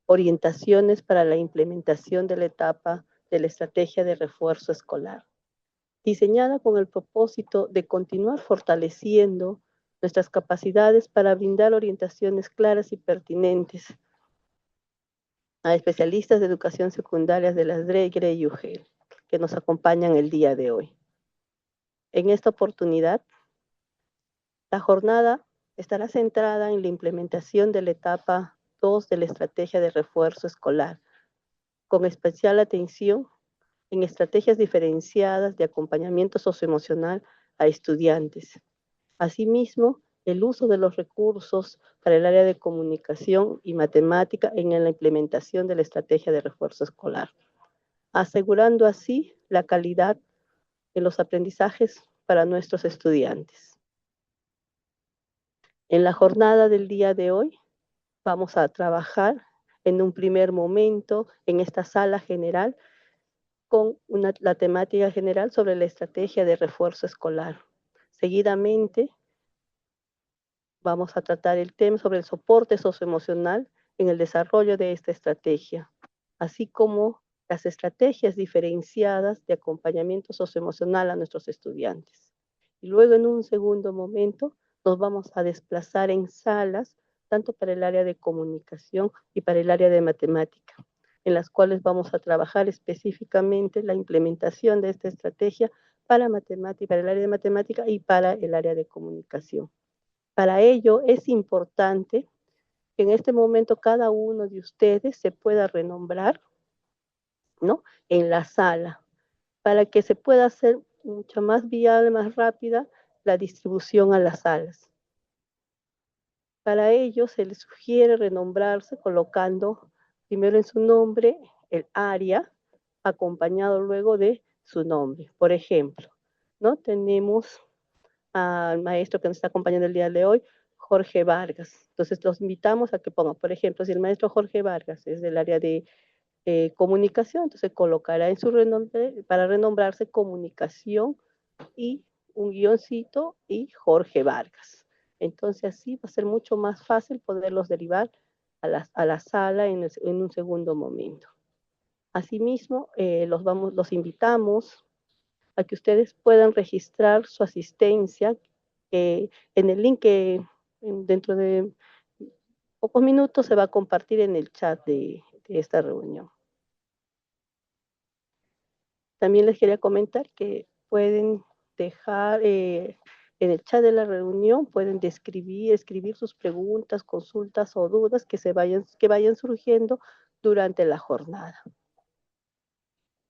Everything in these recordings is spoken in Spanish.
orientaciones para la implementación de la etapa de la estrategia de refuerzo escolar, diseñada con el propósito de continuar fortaleciendo nuestras capacidades para brindar orientaciones claras y pertinentes a especialistas de educación secundaria de la DREGRE y UGEL, que nos acompañan el día de hoy. En esta oportunidad, la jornada estará centrada en la implementación de la etapa 2 de la estrategia de refuerzo escolar, con especial atención en estrategias diferenciadas de acompañamiento socioemocional a estudiantes. Asimismo, el uso de los recursos para el área de comunicación y matemática en la implementación de la estrategia de refuerzo escolar, asegurando así la calidad de los aprendizajes para nuestros estudiantes. En la jornada del día de hoy vamos a trabajar en un primer momento en esta sala general con la temática general sobre la estrategia de refuerzo escolar. Seguidamente vamos a tratar el tema sobre el soporte socioemocional en el desarrollo de esta estrategia, así como las estrategias diferenciadas de acompañamiento socioemocional a nuestros estudiantes. Y luego en un segundo momento nos vamos a desplazar en salas, tanto para el área de comunicación y para el área de matemática, en las cuales vamos a trabajar específicamente la implementación de esta estrategia para matemática, para el área de matemática y para el área de comunicación. Para ello es importante que en este momento cada uno de ustedes se pueda renombrar, ¿no?, en la sala, para que se pueda hacer mucho más viable, más rápida la distribución a las salas. Para ello se les sugiere renombrarse colocando primero en su nombre el área, acompañado luego de su nombre. Por ejemplo, ¿no?, tenemos al maestro que nos está acompañando el día de hoy, Jorge Vargas. Entonces los invitamos a que pongan, por ejemplo, si el maestro Jorge Vargas es del área de comunicación, entonces colocará en su renombre, para renombrarse comunicación y un guioncito y Jorge Vargas. Entonces así va a ser mucho más fácil poderlos derivar a la sala en un segundo momento. Asimismo, los invitamos a que ustedes puedan registrar su asistencia en el link que dentro de pocos minutos se va a compartir en el chat de esta reunión. También les quería comentar que pueden dejar en el chat de la reunión, pueden escribir sus preguntas, consultas o dudas que vayan surgiendo durante la jornada.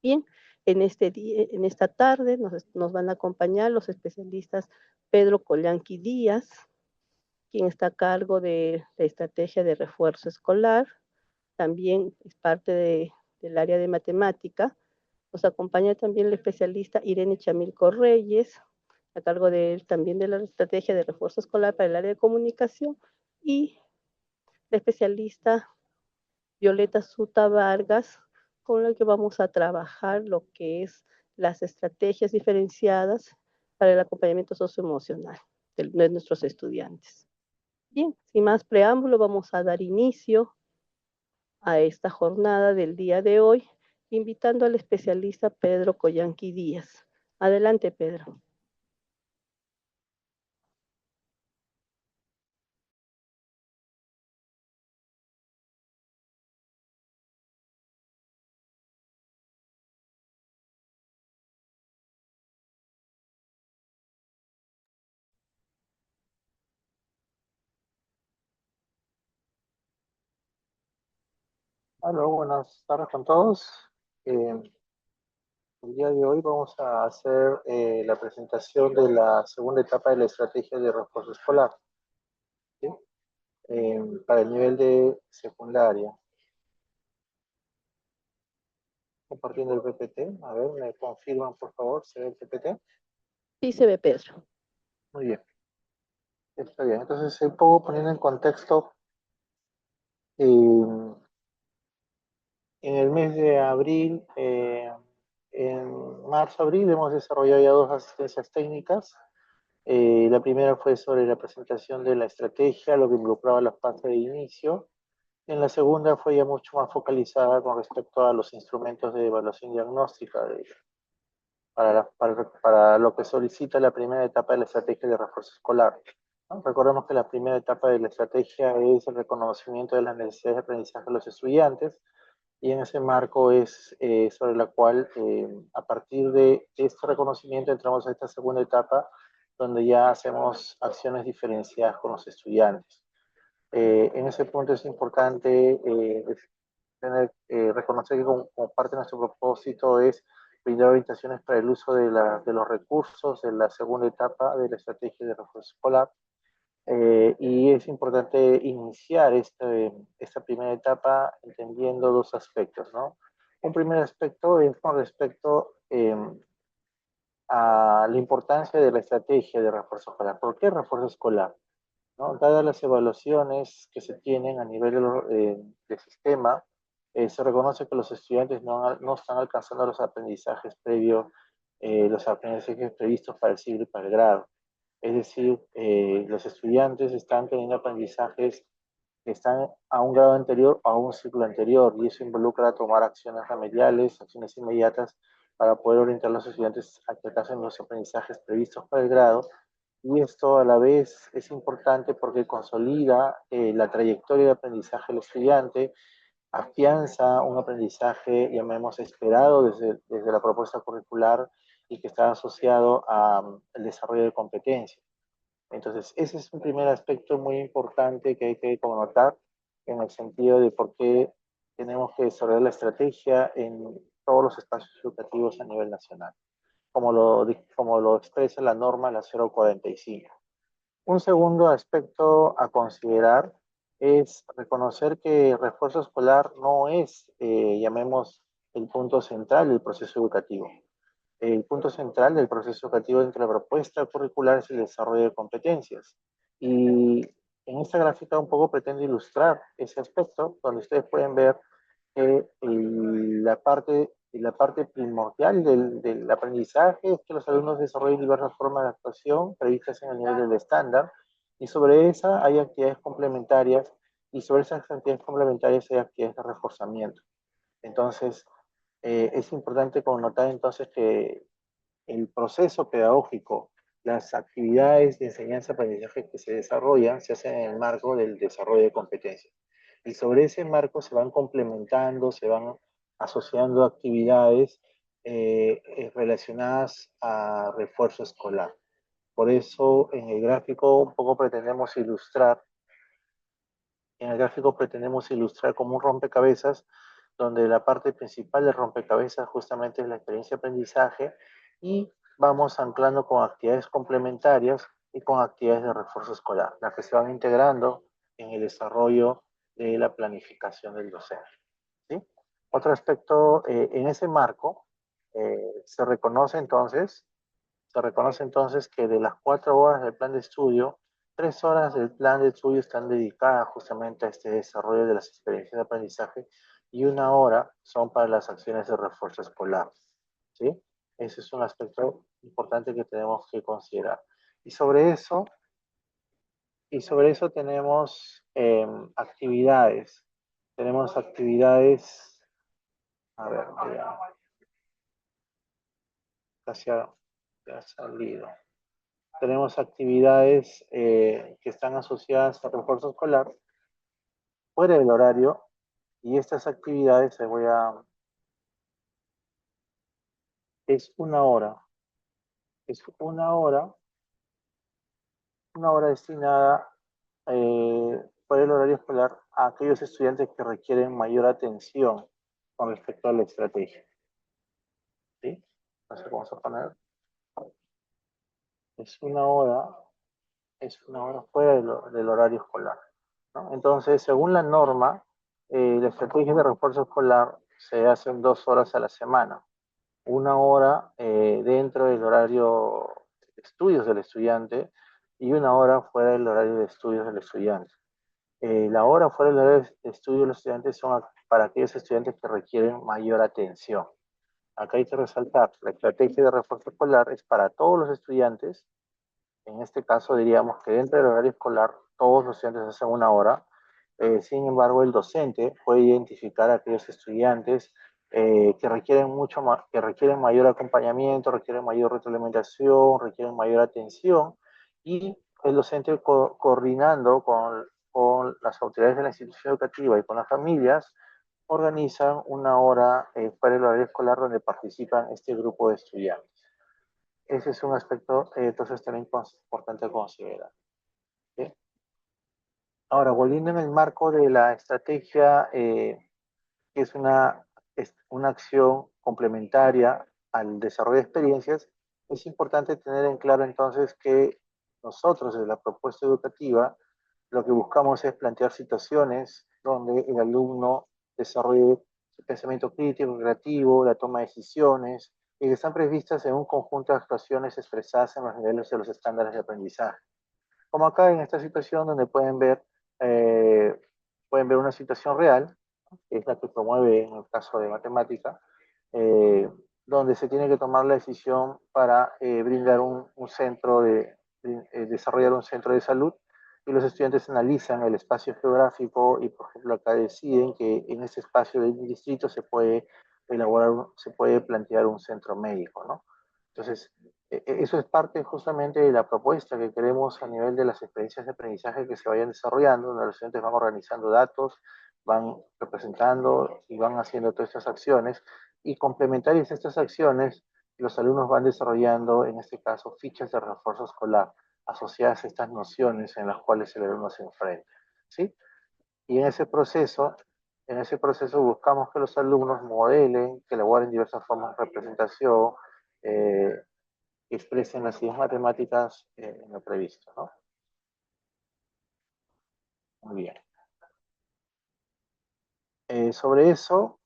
Bien, en esta tarde nos van a acompañar los especialistas Pedro Collanqui Díaz, quien está a cargo de la estrategia de refuerzo escolar, también es parte del área de matemática. Nos acompaña también la especialista Irene Chamilco Reyes, a cargo también de la estrategia de refuerzo escolar para el área de comunicación, y la especialista Violeta Suta Vargas, con la que vamos a trabajar lo que es las estrategias diferenciadas para el acompañamiento socioemocional de nuestros estudiantes. Bien, sin más preámbulo, vamos a dar inicio a esta jornada del día de hoy, invitando al especialista Pedro Collanqui Díaz. Adelante, Pedro. Hola, buenas tardes con todos. El día de hoy vamos a hacer la presentación de la segunda etapa de la estrategia de refuerzo escolar, ¿sí? Para el nivel de secundaria. Compartiendo el PPT. A ver, me confirman por favor, ¿se ve el PPT? Sí, se ve, Pedro. Muy bien. Está bien. Entonces, un poco poniendo en contexto, en el mes de abril, en marzo-abril, hemos desarrollado ya dos asistencias técnicas. La primera fue sobre la presentación de la estrategia, lo que involucraba la fase de inicio, En la segunda fue ya mucho más focalizada con respecto a los instrumentos de evaluación diagnóstica para lo que solicita la primera etapa de la estrategia de refuerzo escolar, ¿no? Recordemos que la primera etapa de la estrategia es el reconocimiento de las necesidades de aprendizaje de los estudiantes, y en ese marco es sobre la cual a partir de este reconocimiento entramos a esta segunda etapa donde ya hacemos acciones diferenciadas con los estudiantes. En ese punto es importante reconocer que como parte de nuestro propósito es brindar orientaciones para el uso de los recursos de la segunda etapa de la estrategia de refuerzo escolar. Y es importante iniciar esta primera etapa entendiendo dos aspectos, ¿no? Un primer aspecto es con respecto a la importancia de la estrategia de refuerzo escolar. ¿Por qué refuerzo escolar? ¿No? Dadas las evaluaciones que se tienen a nivel del sistema, se reconoce que los estudiantes no están alcanzando los aprendizajes previos, los aprendizajes previstos para el siglo y para el grado. Es decir, los estudiantes están teniendo aprendizajes que están a un grado anterior o a un ciclo anterior, y eso involucra tomar acciones remediales, acciones inmediatas para poder orientar a los estudiantes a que alcancen los aprendizajes previstos para el grado. Y esto a la vez es importante porque consolida la trayectoria de aprendizaje del estudiante, afianza un aprendizaje, llamemos, esperado desde la propuesta curricular y que está asociado al desarrollo de competencias. Entonces, ese es un primer aspecto muy importante que hay que connotar en el sentido de por qué tenemos que desarrollar la estrategia en todos los espacios educativos a nivel nacional, como lo expresa la norma, la 045. Un segundo aspecto a considerar es reconocer que refuerzo escolar no es, llamemos, el punto central del proceso educativo. El punto central del proceso educativo dentro de la propuesta curricular es el desarrollo de competencias. Y en esta gráfica un poco pretendo ilustrar ese aspecto, donde ustedes pueden ver que la parte primordial del aprendizaje es que los alumnos desarrollen diversas formas de actuación previstas en el nivel del estándar, y sobre esa hay actividades complementarias, y sobre esas actividades complementarias hay actividades de reforzamiento. Entonces, es importante connotar entonces que el proceso pedagógico, las actividades de enseñanza-aprendizaje que se desarrollan, se hacen en el marco del desarrollo de competencias. Y sobre ese marco se van complementando, se van asociando actividades relacionadas a refuerzo escolar. Por eso en el gráfico un poco pretendemos ilustrar, como un rompecabezas, donde la parte principal del rompecabezas justamente es la experiencia de aprendizaje, y vamos anclando con actividades complementarias y con actividades de refuerzo escolar, las que se van integrando en el desarrollo de la planificación del docente, ¿sí? Otro aspecto, en ese marco, se reconoce entonces que de las 4 horas del plan de estudio, 3 horas del plan de estudio están dedicadas justamente a este desarrollo de las experiencias de aprendizaje, y 1 hora son para las acciones de refuerzo escolar, ¿sí? Ese es un aspecto importante que tenemos que considerar. Y sobre eso, tenemos actividades. Tenemos actividades, a ver, casi ha salido. Tenemos actividades que están asociadas al refuerzo escolar fuera del horario, y estas actividades es 1 hora, es 1 hora destinada fuera del horario escolar a aquellos estudiantes que requieren mayor atención con respecto a la estrategia, ¿sí? Entonces vamos a poner, es 1 hora, fuera del horario escolar, ¿no? Entonces, según la norma, la estrategia de refuerzo escolar se hace en 2 horas a la semana. 1 hora dentro del horario de estudios del estudiante y 1 hora fuera del horario de estudios del estudiante. La hora fuera del horario de estudio de los estudiantes son para aquellos estudiantes que requieren mayor atención. Acá hay que resaltar, la estrategia de refuerzo escolar es para todos los estudiantes. En este caso diríamos que dentro del horario escolar todos los estudiantes hacen 1 hora, Sin embargo, el docente puede identificar a aquellos estudiantes que requieren que requieren mayor acompañamiento, requieren mayor retroalimentación, requieren mayor atención, y el docente coordinando con las autoridades de la institución educativa y con las familias, organizan una hora para el horario escolar donde participan este grupo de estudiantes. Ese es un aspecto, entonces, también importante considerar. ¿Sí? Ahora, volviendo en el marco de la estrategia, que es una acción complementaria al desarrollo de experiencias, es importante tener en claro entonces que nosotros, desde la propuesta educativa, lo que buscamos es plantear situaciones donde el alumno desarrolle su pensamiento crítico, creativo, la toma de decisiones, y que están previstas en un conjunto de actuaciones expresadas en los niveles de los estándares de aprendizaje. Como acá en esta situación donde eh, pueden ver una situación real, que es la que promueve en el caso de matemática, eh, donde se tiene que tomar la decisión para brindar un centro desarrollar un centro de salud, y los estudiantes analizan el espacio geográfico y, por ejemplo, acá deciden que en ese espacio del distrito se puede se puede plantear un centro médico, ¿no? Entonces, eso es parte justamente de la propuesta que queremos a nivel de las experiencias de aprendizaje que se vayan desarrollando, donde los estudiantes van organizando datos, van representando y van haciendo todas estas acciones, y complementarias a estas acciones, los alumnos van desarrollando, en este caso, fichas de refuerzo escolar asociadas a estas nociones en las cuales el alumno se enfrenta, ¿sí? Y en ese proceso buscamos que los alumnos modelen, que elaboren diversas formas de representación, eh, que expresen las ideas matemáticas en lo previsto, ¿no? Muy bien. Sobre eso,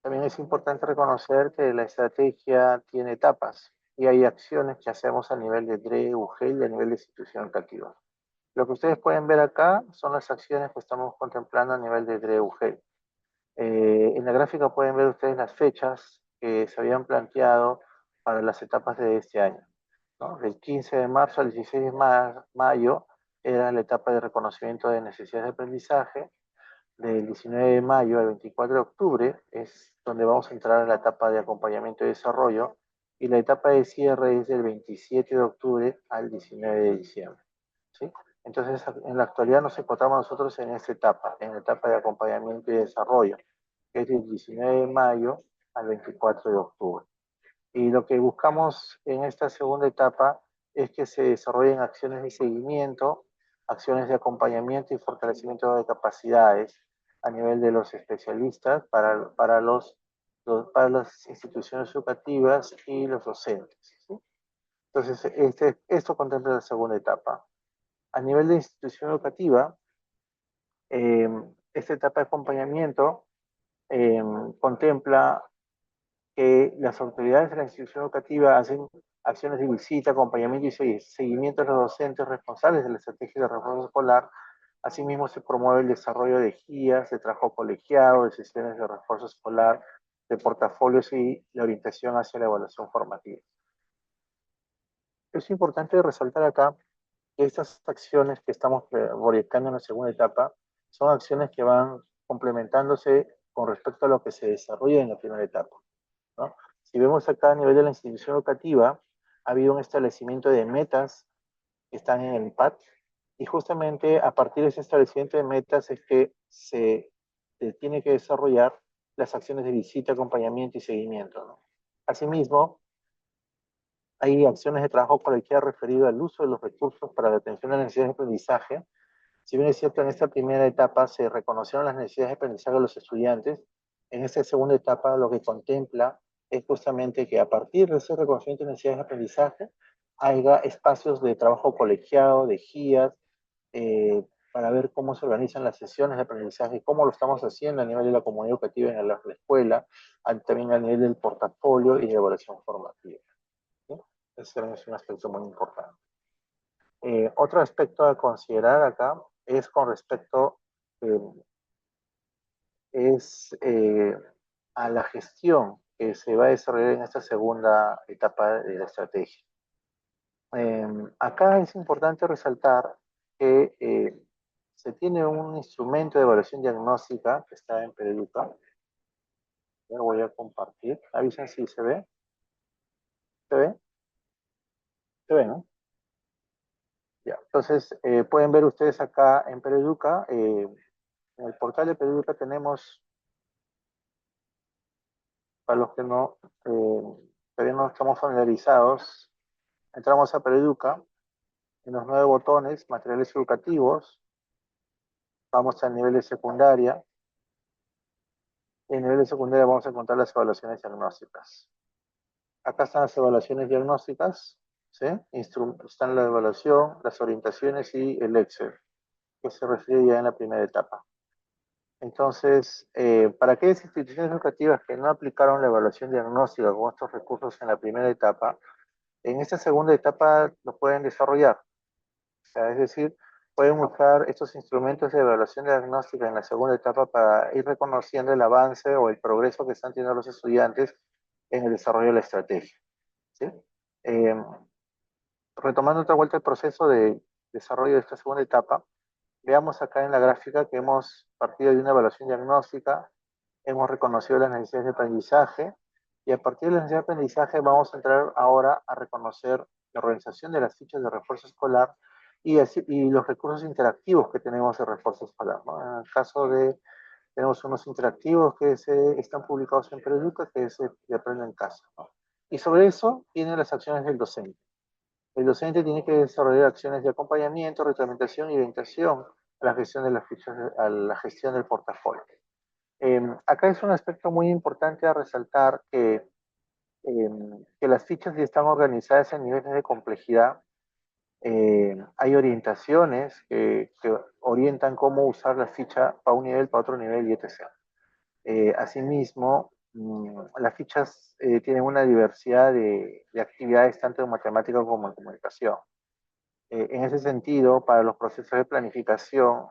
también es importante reconocer que la estrategia tiene etapas y hay acciones que hacemos a nivel de DRE, UGEL y a nivel de institución educativa. Lo que ustedes pueden ver acá son las acciones que estamos contemplando a nivel de DRE, UGEL. En la gráfica pueden ver ustedes las fechas que se habían planteado para las etapas de este año, ¿no? Del 15 de marzo al 16 de mayo era la etapa de reconocimiento de necesidades de aprendizaje. Del 19 de mayo al 24 de octubre es donde vamos a entrar a la etapa de acompañamiento y desarrollo, y la etapa de cierre es del 27 de octubre al 19 de diciembre, ¿sí? Entonces, en la actualidad nos encontramos nosotros en esta etapa, en la etapa de acompañamiento y desarrollo, que es del 19 de mayo al 24 de octubre. Y lo que buscamos en esta segunda etapa es que se desarrollen acciones de seguimiento, acciones de acompañamiento y fortalecimiento de capacidades a nivel de los especialistas para las instituciones educativas y los docentes, ¿sí? Entonces, esto contempla la segunda etapa. A nivel de institución educativa, eh, esta etapa de acompañamiento eh, contempla que las autoridades de la institución educativa hacen acciones de visita, acompañamiento y seguimiento a los docentes responsables de la estrategia de refuerzo escolar. Asimismo, se promueve el desarrollo de guías, de trabajo colegiado, de sesiones de refuerzo escolar, de portafolios y la orientación hacia la evaluación formativa. Es importante resaltar acá que estas acciones que estamos proyectando en la segunda etapa son acciones que van complementándose con respecto a lo que se desarrolla en la primera etapa, ¿no? Si vemos acá a nivel de la institución educativa, ha habido un establecimiento de metas que están en el PAT, y justamente a partir de ese establecimiento de metas es que se tiene que desarrollar las acciones de visita, acompañamiento y seguimiento, ¿no? Asimismo, hay acciones de trabajo colegiado referido al uso de los recursos para la atención a las necesidades de aprendizaje. Si bien es cierto, en esta primera etapa se reconocieron las necesidades de aprendizaje de los estudiantes, en esta segunda etapa lo que contempla es justamente que a partir de ese reconocimiento de necesidades de aprendizaje haya espacios de trabajo colegiado, de guías, para ver cómo se organizan las sesiones de aprendizaje, cómo lo estamos haciendo a nivel de la comunidad educativa en la escuela, también a nivel del portafolio y de evaluación formativa, ¿sí? Ese también es un aspecto muy importante. Otro aspecto a considerar acá es con respecto eh, a la gestión que se va a desarrollar en esta segunda etapa de la estrategia. Acá es importante resaltar que se tiene un instrumento de evaluación diagnóstica que está en Pereduca. Ya lo voy a compartir. Avisen si se ve. ¿Se ve? ¿Se ve, no? Ya. Entonces, pueden ver ustedes acá en Pereduca, en el portal de Pereduca tenemos, para los que no, todavía no estamos familiarizados, entramos a Pereduca, en los 9 botones, materiales educativos, vamos al nivel de secundaria. En nivel de secundaria vamos a encontrar las evaluaciones diagnósticas. Acá están las evaluaciones diagnósticas, ¿sí? Están la evaluación, las orientaciones y el Excel, que se refiere ya en la primera etapa. Entonces, para aquellas instituciones educativas que no aplicaron la evaluación diagnóstica con estos recursos en la primera etapa, en esta segunda etapa lo pueden desarrollar. O sea, es decir, pueden usar estos instrumentos de evaluación diagnóstica en la segunda etapa para ir reconociendo el avance o el progreso que están teniendo los estudiantes en el desarrollo de la estrategia, ¿sí? Eh, Retomando otra vuelta el proceso de desarrollo de esta segunda etapa, veamos acá en la gráfica que hemos partido de una evaluación diagnóstica, hemos reconocido las necesidades de aprendizaje y a partir de las necesidades de aprendizaje vamos a entrar ahora a reconocer la organización de las fichas de refuerzo escolar y los recursos interactivos que tenemos de refuerzo escolar, ¿no? En el caso de, tenemos unos interactivos que están publicados en Pereduca, que se aprenden en casa, ¿no? Y sobre eso vienen las acciones del docente. El docente tiene que desarrollar acciones de acompañamiento, retroalimentación y orientación a la gestión de las fichas, a la gestión del portafolio. Acá es un aspecto muy importante a resaltar que las fichas ya están organizadas en niveles de complejidad. Hay orientaciones que orientan cómo usar la ficha para un nivel, para otro nivel y etc. Asimismo, las fichas tienen una diversidad de actividades tanto en matemática como en comunicación. En ese sentido, para los procesos de planificación,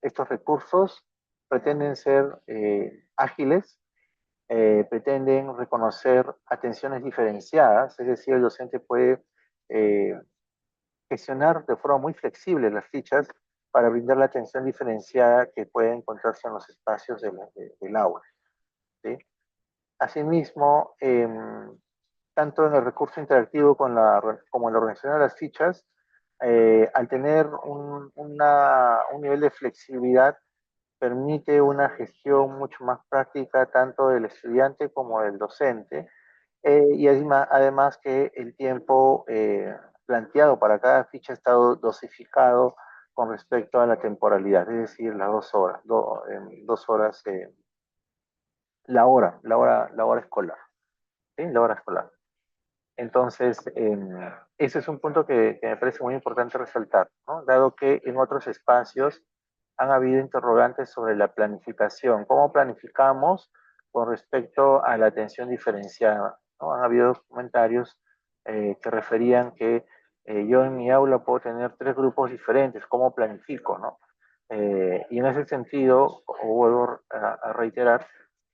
estos recursos pretenden ser ágiles, pretenden reconocer atenciones diferenciadas, es decir, el docente puede eh, gestionar de forma muy flexible las fichas para brindar la atención diferenciada que puede encontrarse en los espacios del aula, ¿sí? Asimismo, tanto en el recurso interactivo como en la organización de las fichas, al tener un nivel de flexibilidad, permite una gestión mucho más práctica tanto del estudiante como del docente, y además que el tiempo planteado para cada ficha está dosificado con respecto a la temporalidad, es decir, las 2 horas, 2 horas, la hora escolar, ¿sí? La hora escolar. Entonces, ese es un punto que me parece muy importante resaltar, ¿no? Dado que en otros espacios han habido interrogantes sobre la planificación. ¿Cómo planificamos con respecto a la atención diferenciada, ¿no? Han habido comentarios que referían que yo en mi aula puedo tener 3 grupos diferentes, ¿cómo planifico, no? Y en ese sentido, vuelvo a reiterar,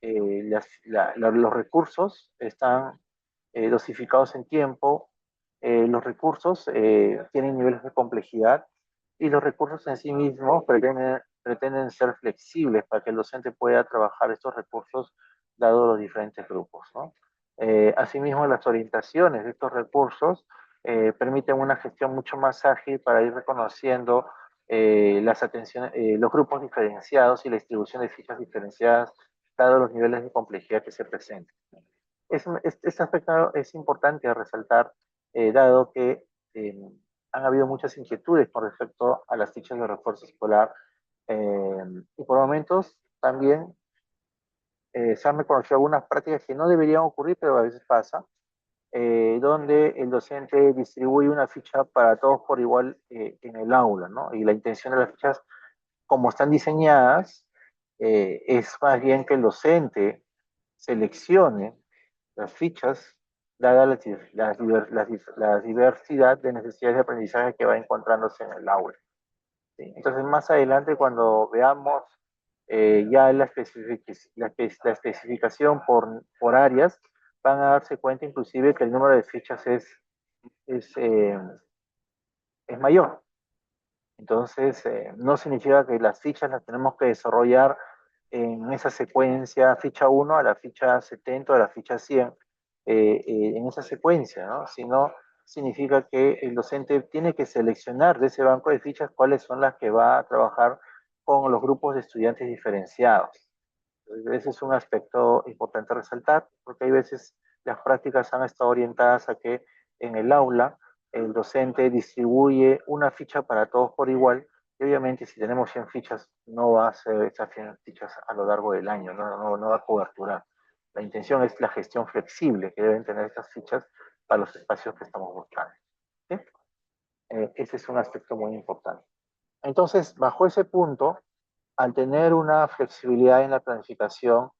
los recursos están dosificados en tiempo, los recursos tienen niveles de complejidad y los recursos en sí mismos pretenden ser flexibles para que el docente pueda trabajar estos recursos dados los diferentes grupos, ¿no? Asimismo, las orientaciones de estos recursos permiten una gestión mucho más ágil para ir reconociendo los grupos diferenciados y la distribución de fichas diferenciadas dados los niveles de complejidad que se presentan. Este aspecto es importante a resaltar, dado que eh, han habido muchas inquietudes con respecto a las fichas de refuerzo escolar, y por momentos también se han reconocido algunas prácticas que no deberían ocurrir, pero a veces pasa, donde el docente distribuye una ficha para todos por igual en el aula, ¿no? Y la intención de las fichas, como están diseñadas, es más bien que el docente seleccione las fichas, dada la diversidad de necesidades de aprendizaje que va encontrándose en el aula, ¿sí? Entonces, más adelante, cuando veamos ya la especificación por áreas, van a darse cuenta inclusive que el número de fichas es, es mayor. Entonces, no significa que las fichas las tenemos que desarrollar en esa secuencia, ficha 1 a la ficha 70 o a la ficha 100, en esa secuencia, ¿no? Sino significa que el docente tiene que seleccionar de ese banco de fichas cuáles son las que va a trabajar con los grupos de estudiantes diferenciados. Ese es un aspecto importante resaltar, porque hay veces las prácticas han estado orientadas a que en el aula el docente distribuye una ficha para todos por igual, y obviamente si tenemos 100 fichas, no va a ser esas 100 fichas a lo largo del año, no va a coberturar. La intención es la gestión flexible que deben tener estas fichas para los espacios que estamos buscando. ¿Sí? Ese es un aspecto muy importante. Entonces, bajo ese punto, al tener una flexibilidad en la planificación,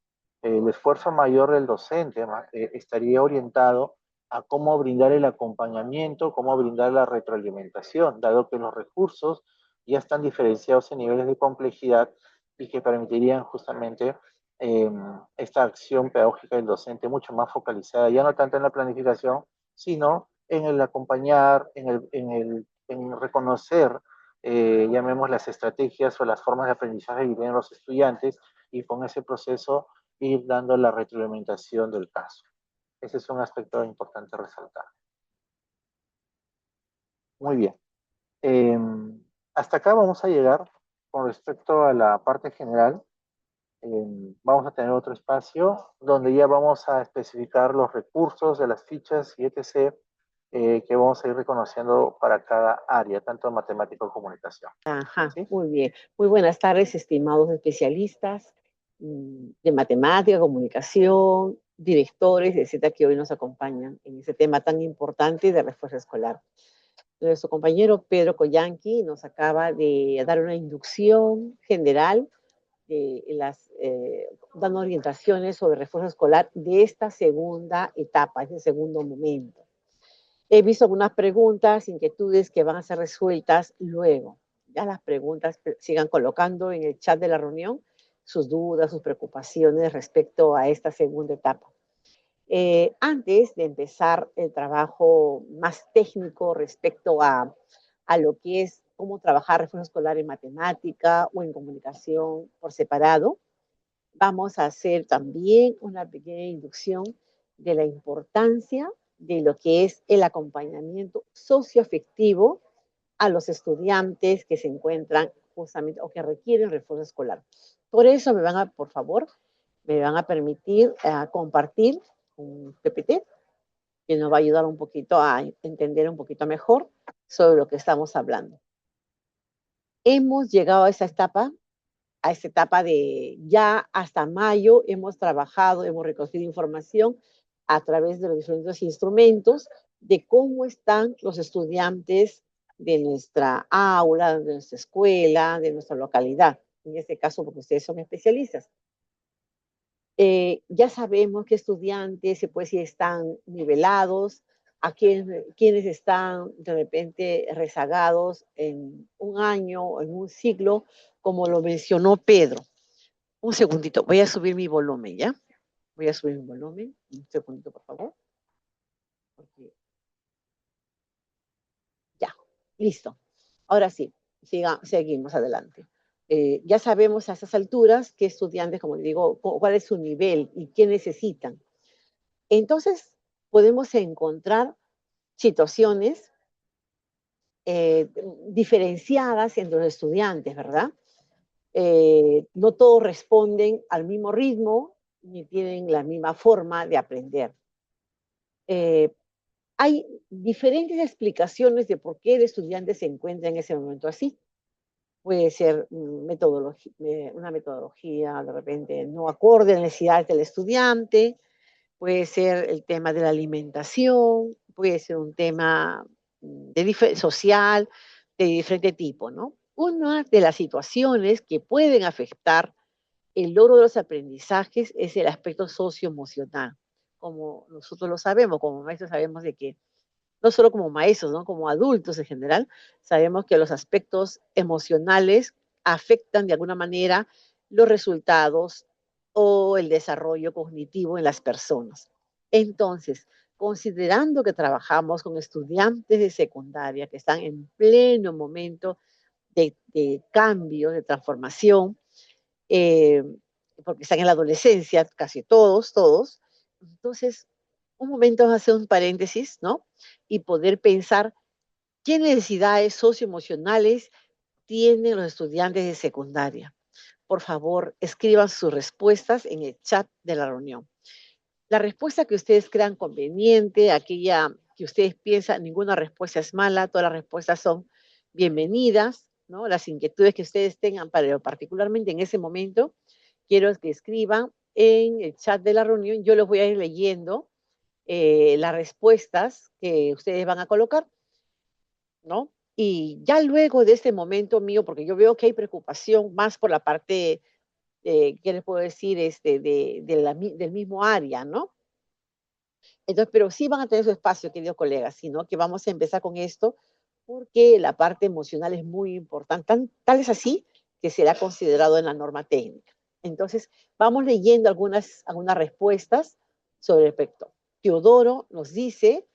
el esfuerzo mayor del docente estaría orientado a cómo brindar el acompañamiento, cómo brindar la retroalimentación, dado que los recursos ya están diferenciados en niveles de complejidad y que permitirían justamente eh, esta acción pedagógica del docente mucho más focalizada, ya no tanto en la planificación, sino en el acompañar, en reconocer llamemos las estrategias o las formas de aprendizaje que tienen los estudiantes y con ese proceso ir dando la retroalimentación del caso. Ese es un aspecto importante resaltar. Muy bien. Eh, Hasta acá vamos a llegar con respecto a la parte general. Vamos a tener otro espacio donde ya vamos a especificar los recursos de las fichas y etc. Que vamos a ir reconociendo para cada área, tanto en matemática como comunicación. Ajá, ¿Sí? muy bien. Muy buenas tardes, estimados especialistas de matemática, comunicación, directores, etcétera, que hoy nos acompañan en este tema tan importante de refuerzo escolar. Nuestro compañero Pedro Collanqui nos acaba de dar una inducción general dando orientaciones sobre refuerzo escolar de esta segunda etapa, este segundo momento. He visto algunas preguntas, inquietudes que van a ser resueltas luego. Ya las preguntas sigan colocando en el chat de la reunión sus dudas, sus preocupaciones respecto a esta segunda etapa. Antes de empezar el trabajo más técnico respecto a lo que es cómo trabajar refuerzo escolar en matemática o en comunicación por separado, vamos a hacer también una pequeña inducción de la importancia de lo que es el acompañamiento socioafectivo a los estudiantes que se encuentran justamente o que requieren refuerzo escolar. Por eso por favor, me van a permitir compartir un PPT que nos va a ayudar un poquito a entender un poquito mejor sobre lo que estamos hablando. Hemos llegado a esta etapa de ya hasta mayo hemos trabajado, hemos recogido información a través de los diferentes instrumentos de cómo están los estudiantes de nuestra aula, de nuestra escuela, de nuestra localidad. En este caso, porque ustedes son especialistas. Ya sabemos qué estudiantes, pues, si están nivelados, quienes están de repente rezagados en un año o en un ciclo, como lo mencionó Pedro. Un segundito, voy a subir mi volumen, ¿ya? Voy a subir mi volumen. Un segundito, por favor. Okay. Ya, listo. Ahora sí, seguimos adelante. Ya sabemos a estas alturas qué estudiantes, como digo, cuál es su nivel y qué necesitan. Entonces, podemos encontrar situaciones diferenciadas entre los estudiantes, ¿verdad? No todos responden al mismo ritmo ni tienen la misma forma de aprender. Hay diferentes explicaciones de por qué el estudiante se encuentra en ese momento así. Puede ser una metodología de repente no acorde a las necesidades del estudiante, puede ser el tema de la alimentación, puede ser un tema social de diferente tipo, ¿no? Una de las situaciones que pueden afectar el logro de los aprendizajes es el aspecto socioemocional. Como nosotros lo sabemos, como maestros sabemos de que, no solo como maestros, ¿no? Como adultos en general, sabemos que los aspectos emocionales afectan de alguna manera los resultados o el desarrollo cognitivo en las personas. Entonces, considerando que trabajamos con estudiantes de secundaria que están en pleno momento de cambio, de transformación, porque están en la adolescencia, casi todos. Entonces, un momento vamos a hacer un paréntesis, ¿no? Y poder pensar qué necesidades socioemocionales tienen los estudiantes de secundaria. Por favor, escriban sus respuestas en el chat de la reunión. La respuesta que ustedes crean conveniente, aquella que ustedes piensan, ninguna respuesta es mala, todas las respuestas son bienvenidas, ¿no? Las inquietudes que ustedes tengan, pero particularmente en ese momento, quiero que escriban en el chat de la reunión. Yo los voy a ir leyendo las respuestas que ustedes van a colocar, ¿no? Y ya luego de este momento mío, porque yo veo que hay preocupación más por la parte, ¿qué les puedo decir? Del mismo área, ¿no? Entonces, pero sí van a tener su espacio, queridos colegas, sino que vamos a empezar con esto porque la parte emocional es muy importante, tal es así que será considerado en la norma técnica. Entonces, vamos leyendo algunas respuestas sobre el respecto. Teodoro nos dice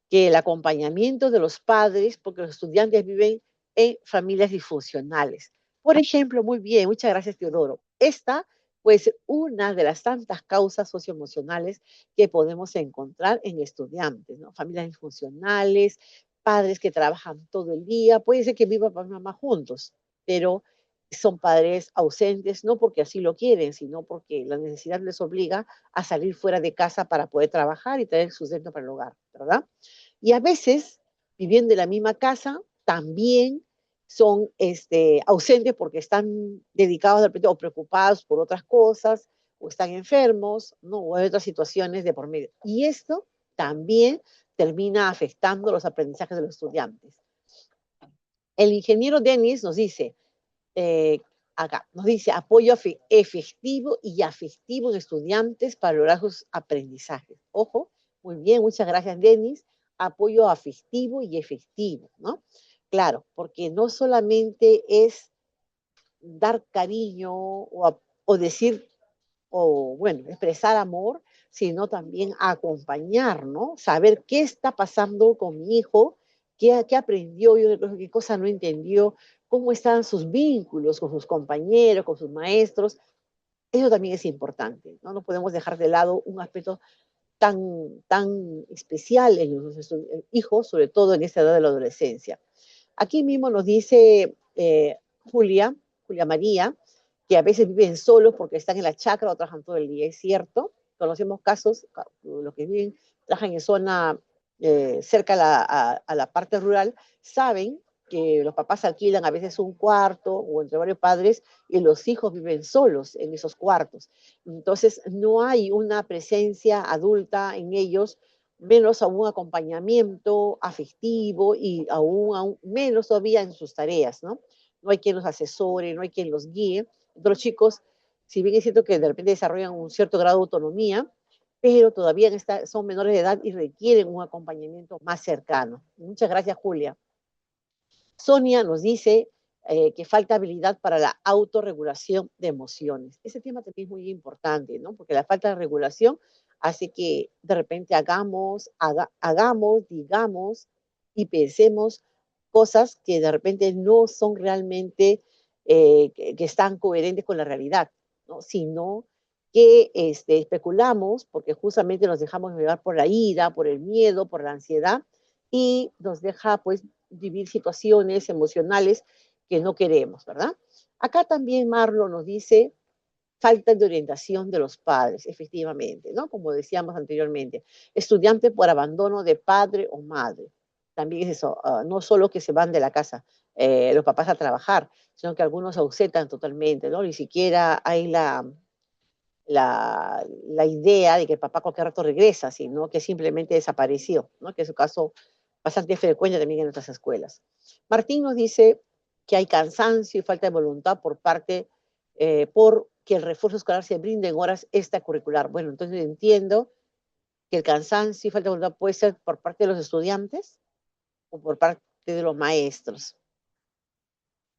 que el acompañamiento de los padres, porque los estudiantes viven en familias disfuncionales. Por ejemplo, muy bien, muchas gracias, Teodoro. Esta, pues, una de las tantas causas socioemocionales que podemos encontrar en estudiantes, ¿no? Familias disfuncionales, padres que trabajan todo el día, puede ser que vivan papá y mamá juntos, pero son padres ausentes, no porque así lo quieren, sino porque la necesidad les obliga a salir fuera de casa para poder trabajar y traer sustento para el hogar, ¿verdad? Y a veces, viviendo en la misma casa, también son ausentes porque están dedicados o preocupados por otras cosas, o están enfermos, ¿no? O hay otras situaciones de por medio. Y esto también termina afectando los aprendizajes de los estudiantes. El ingeniero Denis nos dice, acá, nos dice apoyo efectivo y afectivo en estudiantes para lograr sus aprendizajes. Ojo, muy bien, muchas gracias, Denis. Apoyo afectivo y efectivo, ¿no? Claro, porque no solamente es dar cariño o decir, o bueno, expresar amor, sino también acompañar, ¿no? Saber qué está pasando con mi hijo, qué aprendió, qué cosa no entendió, cómo están sus vínculos con sus compañeros, con sus maestros. Eso también es importante, ¿no? No podemos dejar de lado un aspecto tan especial en los hijos, sobre todo en esta edad de la adolescencia. Aquí mismo nos dice Julia María, que a veces viven solos porque están en la chacra o trabajan todo el día. Es cierto, conocemos casos, los que viven, trabajan en zona cerca a la parte rural, saben que los papás alquilan a veces un cuarto o entre varios padres y los hijos viven solos en esos cuartos. Entonces, no hay una presencia adulta en ellos, menos aún acompañamiento afectivo y aún menos todavía en sus tareas, ¿no? No hay quien los asesore, no hay quien los guíe. Entonces, los chicos, si bien es cierto que de repente desarrollan un cierto grado de autonomía, pero todavía son menores de edad y requieren un acompañamiento más cercano. Muchas gracias, Julia. Sonia nos dice que falta habilidad para la autorregulación de emociones. Ese tema también es muy importante, ¿no? Porque la falta de regulación hace que de repente hagamos, digamos y pensemos cosas que de repente no son realmente que están coherentes con la realidad, ¿no? Sino que especulamos porque justamente nos dejamos llevar por la ira, por el miedo, por la ansiedad y nos deja pues vivir situaciones emocionales que no queremos, ¿verdad? Acá también Marlo nos dice falta de orientación de los padres, efectivamente, ¿no? Como decíamos anteriormente, estudiante por abandono de padre o madre. También es eso, no solo que se van de la casa los papás a trabajar, sino que algunos se ausentan totalmente, ¿no? Ni siquiera hay la idea de que el papá cualquier rato regresa, sino que simplemente desapareció, ¿no? Que es un caso bastante frecuente también en nuestras escuelas. Martín nos dice que hay cansancio y falta de voluntad por que el refuerzo escolar se brinde en horas extracurricular. Bueno, entonces entiendo que el cansancio y falta de voluntad puede ser por parte de los estudiantes o por parte de los maestros.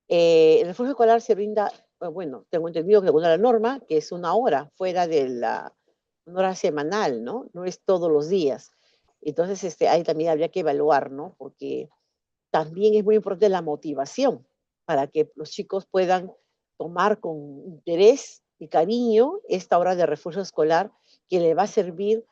El refuerzo escolar se brinda, bueno, tengo entendido que según la norma, que es una hora fuera de una hora semanal, ¿no? No es todos los días. Entonces, ahí también habría que evaluar, ¿no? Porque también es muy importante la motivación, para que los chicos puedan tomar con interés y cariño esta hora de refuerzo escolar que le va a servir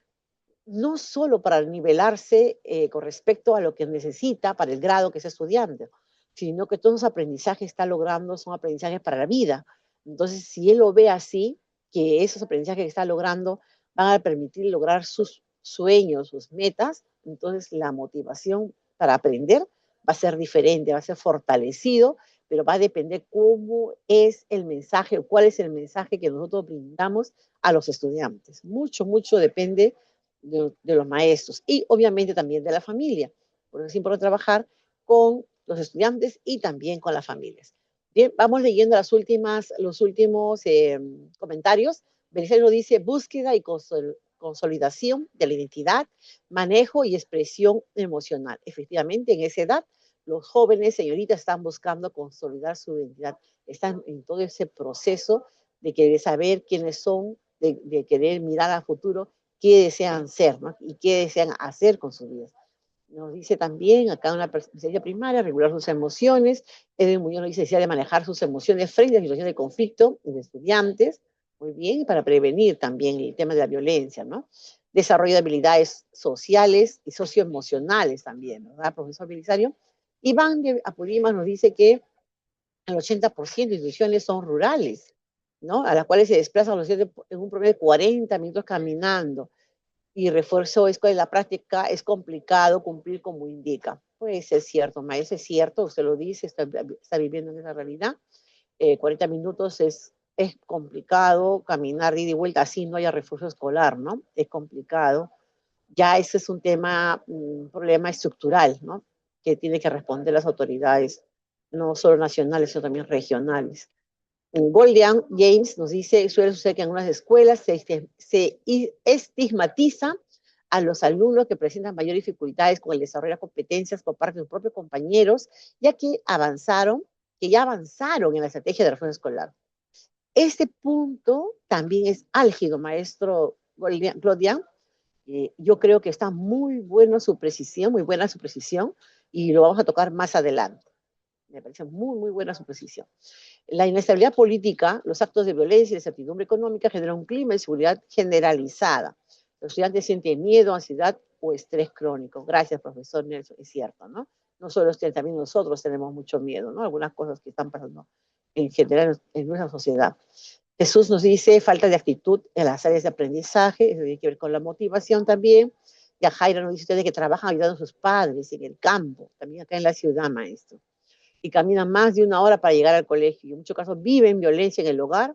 no solo para nivelarse con respecto a lo que necesita para el grado que es estudiante, sino que todos los aprendizajes que está logrando son aprendizajes para la vida. Entonces, si él lo ve así, que esos aprendizajes que está logrando van a permitir lograr sus sueños, sus metas, entonces la motivación para aprender va a ser diferente, va a ser fortalecido, pero va a depender cómo es el mensaje o cuál es el mensaje que nosotros brindamos a los estudiantes. Mucho, mucho depende de los maestros y obviamente también de la familia, porque es importante trabajar con los estudiantes y también con las familias. Bien, vamos leyendo los últimos comentarios. Belisario dice, búsqueda y consolidación de la identidad, manejo y expresión emocional. Efectivamente, en esa edad, los jóvenes, señoritas, están buscando consolidar su identidad. Están en todo ese proceso de querer saber quiénes son, de querer mirar al futuro, qué desean ser, ¿no? Y qué desean hacer con sus vidas. Nos dice también acá una perspectiva primaria, regular sus emociones. Edwin Muñoz nos dice necesidad de manejar sus emociones frente a situaciones de conflicto de estudiantes. Muy bien, y para prevenir también el tema de la violencia, ¿no? Desarrollo de habilidades sociales y socioemocionales también, ¿verdad, profesor Belisario? Iván de Apurímac nos dice que el 80% de instituciones son rurales, ¿no? A las cuales se desplazan los estudiantes en un promedio de 40 minutos caminando. Y refuerzo es que en la práctica es complicado cumplir como indica. Puede ser cierto, maestro, es cierto, usted lo dice, está viviendo en esa realidad. 40 minutos es complicado caminar de ida y vuelta, así no haya refuerzo escolar, ¿no? Es complicado. Ya ese es un tema, un problema estructural, ¿no? Que tiene que responder las autoridades, no solo nacionales, sino también regionales. Goldian James nos dice, suele suceder que en algunas escuelas se estigmatiza a los alumnos que presentan mayores dificultades con el desarrollo de competencias por parte de sus propios compañeros, ya que ya avanzaron en la estrategia de refuerzo escolar. Este punto también es álgido, maestro Goldian. Yo creo que está muy buena su precisión, y lo vamos a tocar más adelante. Me parece muy, muy buena su precisión. La inestabilidad política, los actos de violencia y de incertidumbre económica generan un clima de inseguridad generalizada. Los estudiantes sienten miedo, ansiedad o estrés crónico. Gracias, profesor Nelson, es cierto, ¿no? No solo ustedes, también nosotros tenemos mucho miedo, ¿no? Algunas cosas que están pasando en general en nuestra sociedad. Jesús nos dice falta de actitud en las áreas de aprendizaje, eso tiene que ver con la motivación también. Ya Jaira nos dice ustedes que trabajan ayudando a sus padres en el campo, también acá en la ciudad, maestro, y caminan más de 1 hora para llegar al colegio. Y en muchos casos viven violencia en el hogar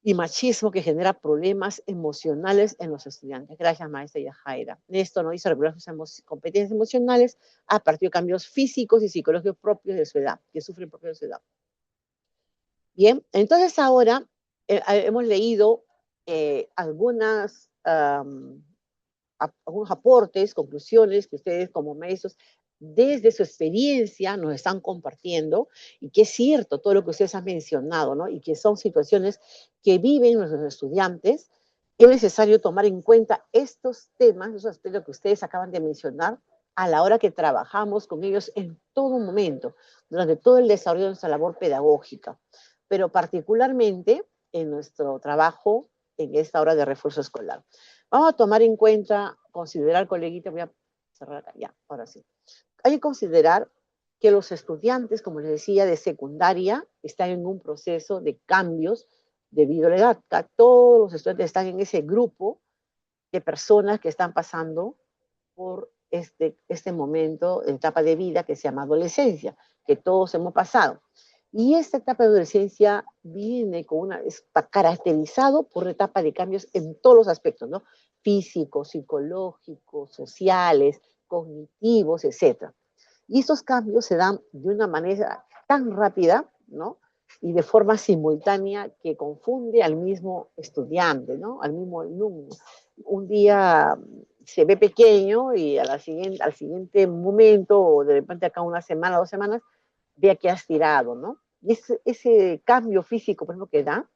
y machismo que genera problemas emocionales en los estudiantes. Gracias, maestra Yajaira. Esto nos dice regular sus competencias emocionales a partir de cambios físicos y psicológicos propios de su edad, que sufren propios de su edad. Bien, entonces ahora hemos leído algunos aportes, conclusiones que ustedes como maestros desde su experiencia nos están compartiendo, y que es cierto todo lo que ustedes han mencionado, ¿no? Y que son situaciones que viven nuestros estudiantes. Es necesario tomar en cuenta estos temas, esos aspectos que ustedes acaban de mencionar, a la hora que trabajamos con ellos en todo momento, durante todo el desarrollo de nuestra labor pedagógica, pero particularmente en nuestro trabajo en esta hora de refuerzo escolar. Vamos a tomar en cuenta, considerar, coleguita, voy a cerrar acá, ya, ahora sí. Hay que considerar que los estudiantes, como les decía, de secundaria, están en un proceso de cambios debido a la edad. Todos los estudiantes están en ese grupo de personas que están pasando por este momento, etapa de vida que se llama adolescencia, que todos hemos pasado. Y esta etapa de adolescencia viene está caracterizado por una etapa de cambios en todos los aspectos, ¿no? Físicos, psicológicos, sociales, cognitivos, etc. Y estos cambios se dan de una manera tan rápida, ¿no? Y de forma simultánea que confunde al mismo estudiante, ¿no? Al mismo alumno. Un día se ve pequeño y al siguiente momento, o de repente acá 1 semana, 2 semanas, vea que has tirado, ¿no? Y ese cambio físico, por ejemplo, que da,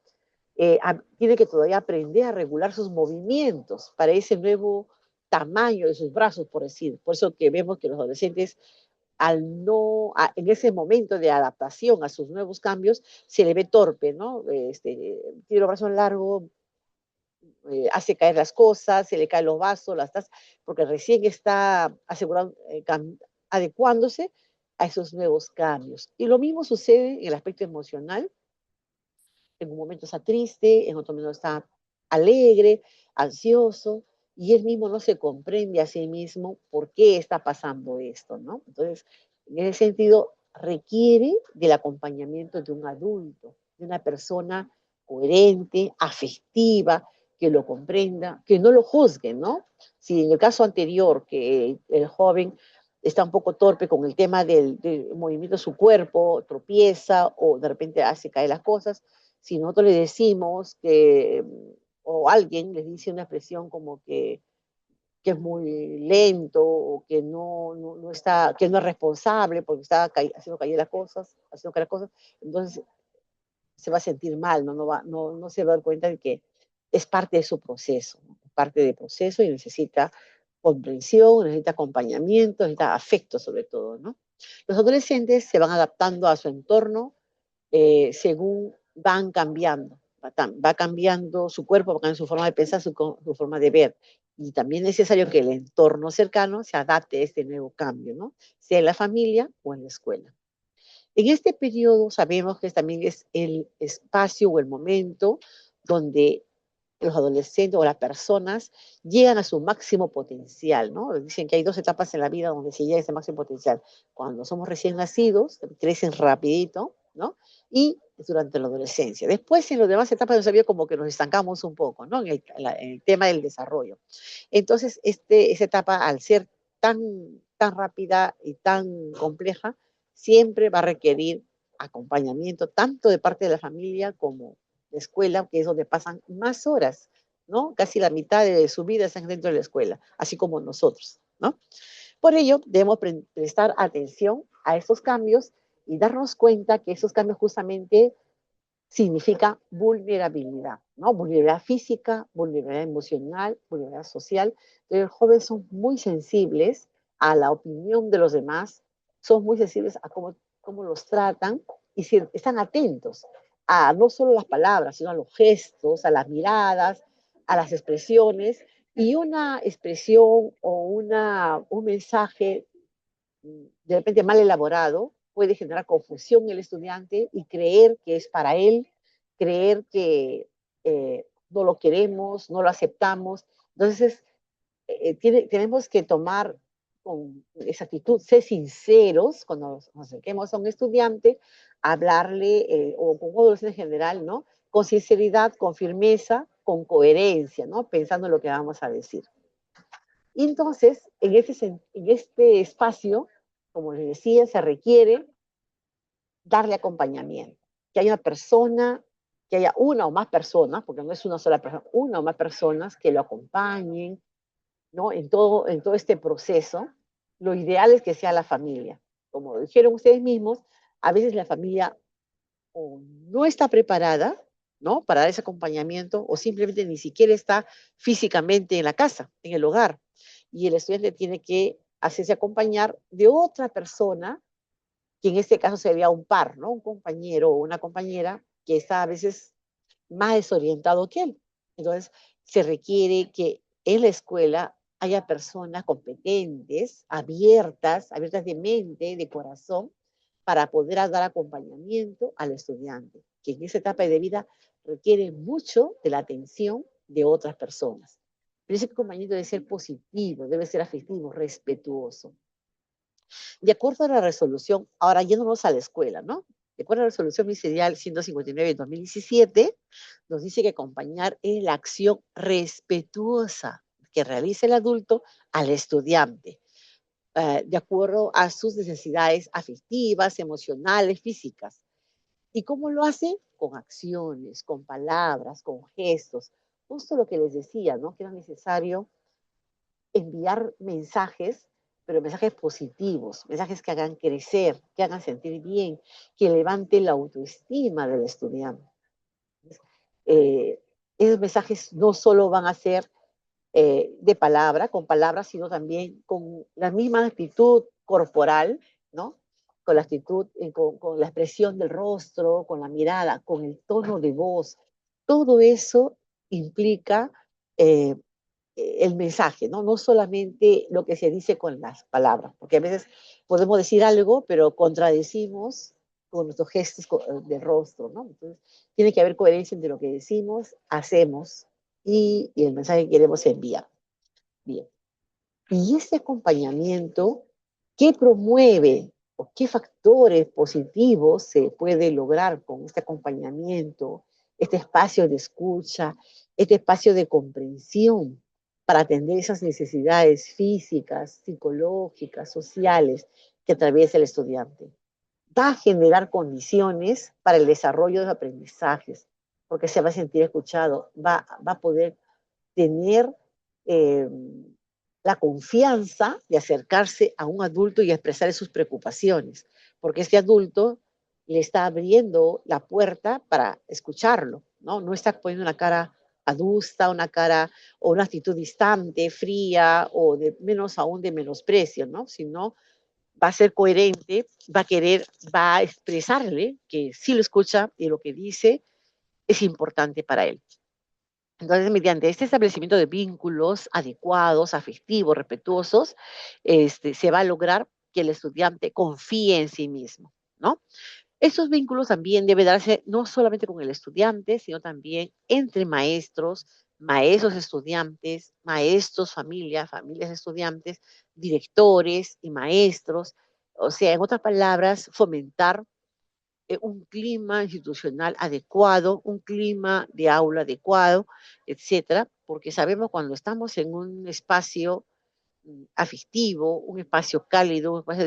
tiene que todavía aprender a regular sus movimientos para ese nuevo tamaño de sus brazos, por decir. Por eso que vemos que los adolescentes en ese momento de adaptación a sus nuevos cambios, se le ve torpe, ¿no? Tiene los brazos largos, hace caer las cosas, se le caen los vasos, las tazas, porque recién está adecuándose a esos nuevos cambios. Y lo mismo sucede en el aspecto emocional. En un momento está triste, en otro momento está alegre, ansioso, y él mismo no se comprende a sí mismo por qué está pasando esto, ¿no? Entonces, en ese sentido, requiere del acompañamiento de un adulto, de una persona coherente, afectiva, que lo comprenda, que no lo juzgue, ¿no? Si en el caso anterior, que el joven está un poco torpe con el tema del movimiento de su cuerpo, tropieza o de repente hace caer las cosas, si nosotros le decimos que, o alguien les dice una expresión como que es muy lento o que no está, que no es responsable porque está haciendo caer las cosas, haciendo caer las cosas, entonces se va a sentir mal, no se va a dar cuenta de que es parte de su proceso, ¿no? Parte del proceso y necesita comprensión, necesita acompañamiento, necesita afecto sobre todo, ¿no? Los adolescentes se van adaptando a su entorno según van cambiando. Va cambiando su cuerpo, va cambiando su forma de pensar, su forma de ver. Y también es necesario que el entorno cercano se adapte a este nuevo cambio, ¿no? Sea en la familia o en la escuela. En este periodo sabemos que también es el espacio o el momento donde los adolescentes o las personas llegan a su máximo potencial, ¿no? Dicen que hay dos etapas en la vida donde se llega a ese máximo potencial. Cuando somos recién nacidos, crecen rapidito, ¿no? Y durante la adolescencia. Después, en las demás etapas de nuestra vida, como que nos estancamos un poco, ¿no? En el tema del desarrollo. Entonces, esa etapa, al ser tan rápida y tan compleja, siempre va a requerir acompañamiento, tanto de parte de la familia como de escuela, que es donde pasan más horas, ¿no? Casi la mitad de su vida están dentro de la escuela, así como nosotros, ¿no? Por ello, debemos prestar atención a estos cambios y darnos cuenta que esos cambios justamente significa vulnerabilidad, ¿no? Vulnerabilidad física, vulnerabilidad emocional, vulnerabilidad social. Entonces, los jóvenes son muy sensibles a la opinión de los demás, son muy sensibles a cómo los tratan y están atentos a no solo las palabras, sino a los gestos, a las miradas, a las expresiones. Y una expresión o un mensaje de repente mal elaborado puede generar confusión en el estudiante y creer que es para él, creer que no lo queremos, no lo aceptamos. Entonces, tenemos que tomar con esa actitud, ser sinceros cuando nos acerquemos a un estudiante, hablarle, o con un adolescente en general, ¿no? Con sinceridad, con firmeza, con coherencia, ¿no? Pensando en lo que vamos a decir. Y entonces, en este espacio, como les decía, se requiere darle acompañamiento. Que haya una persona, que haya una o más personas, porque no es una sola persona, una o más personas que lo acompañen, ¿no? En todo este proceso. Lo ideal es que sea la familia. Como dijeron ustedes mismos, a veces la familia o no está preparada, ¿no? Para dar ese acompañamiento o simplemente ni siquiera está físicamente en la casa, en el hogar. Y el estudiante tiene que hacerse acompañar de otra persona, que en este caso sería un par, ¿no? Un compañero o una compañera que está a veces más desorientado que él. Entonces, se requiere que en la escuela haya personas competentes, abiertas de mente, de corazón, para poder dar acompañamiento al estudiante, que en esa etapa de vida requiere mucho de la atención de otras personas. Pero ese acompañamiento debe ser positivo, debe ser afectivo, respetuoso. De acuerdo a la resolución, ahora yéndonos a la escuela, ¿no? De acuerdo a la resolución ministerial 159 de 2017, nos dice que acompañar es la acción respetuosa que realiza el adulto al estudiante, de acuerdo a sus necesidades afectivas, emocionales, físicas. ¿Y cómo lo hace? Con acciones, con palabras, con gestos. Justo lo que les decía, ¿no? Que era necesario enviar mensajes, pero mensajes positivos, mensajes que hagan crecer, que hagan sentir bien, que levanten la autoestima del estudiante. Eh, Esos mensajes no solo van a ser con palabras, sino también con la misma actitud corporal, ¿no? Con la actitud, con la expresión del rostro, con la mirada, con el tono de voz. Todo eso implica eh, el mensaje, ¿no? No solamente lo que se dice con las palabras, porque a veces podemos decir algo, pero contradecimos con nuestros gestos de rostro, ¿no? Entonces, tiene que haber coherencia entre lo que decimos, hacemos y el mensaje que queremos enviar. Bien. Y este acompañamiento, ¿qué promueve o qué factores positivos se puede lograr con este acompañamiento, este espacio de escucha, este espacio de comprensión para atender esas necesidades físicas, psicológicas, sociales que atraviesa el estudiante? Va a generar condiciones para el desarrollo de los aprendizajes, porque se va a sentir escuchado, va a poder tener eh, la confianza de acercarse a un adulto y expresar sus preocupaciones, porque este adulto le está abriendo la puerta para escucharlo, ¿no? No está poniendo una cara adusta, una cara o una actitud distante, fría o de menos aún de menosprecio, ¿no? Sino va a ser coherente, va a expresarle que sí lo escucha y lo que dice es importante para él. Entonces, mediante este establecimiento de vínculos adecuados, afectivos, respetuosos, se va a lograr que el estudiante confíe en sí mismo, ¿no? Estos vínculos también deben darse no solamente con el estudiante, sino también entre maestros, maestros estudiantes, maestros familias, familias estudiantes, directores y maestros. O sea, en otras palabras, fomentar un clima institucional adecuado, un clima de aula adecuado, etcétera, porque sabemos cuando estamos en un espacio afectivo, un espacio cálido, un espacio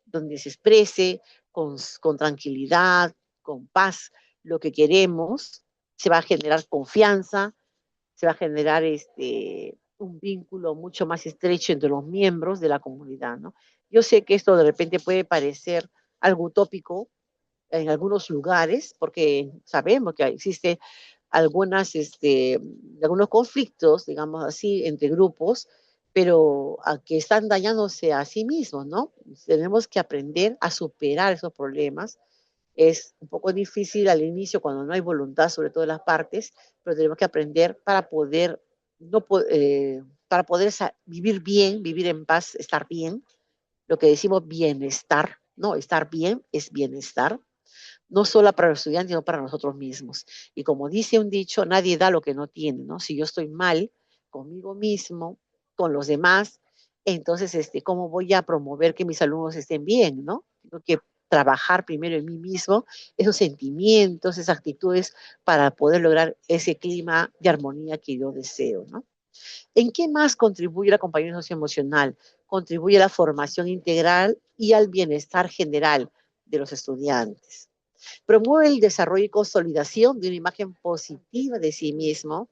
donde se exprese con tranquilidad, con paz, lo que queremos, se va a generar confianza, se va a generar un vínculo mucho más estrecho entre los miembros de la comunidad, ¿no? Yo sé que esto de repente puede parecer algo utópico en algunos lugares, porque sabemos que existe algunos conflictos, digamos así, entre grupos, pero a que están dañándose a sí mismos, ¿no? Tenemos que aprender a superar esos problemas. Es un poco difícil al inicio cuando no hay voluntad, sobre todo de las partes, pero tenemos que aprender para poder, no, para poder vivir bien, vivir en paz, estar bien, lo que decimos bienestar, ¿no? Estar bien es bienestar, no solo para los estudiantes, sino para nosotros mismos. Y como dice un dicho, nadie da lo que no tiene, ¿no? Si yo estoy mal conmigo mismo, con los demás, entonces, ¿cómo voy a promover que mis alumnos estén bien, ¿no? Tengo que trabajar primero en mí mismo, esos sentimientos, esas actitudes, para poder lograr ese clima de armonía que yo deseo, ¿no? ¿En qué más contribuye el acompañamiento socioemocional? Contribuye a la formación integral y al bienestar general de los estudiantes. Promueve el desarrollo y consolidación de una imagen positiva de sí mismo,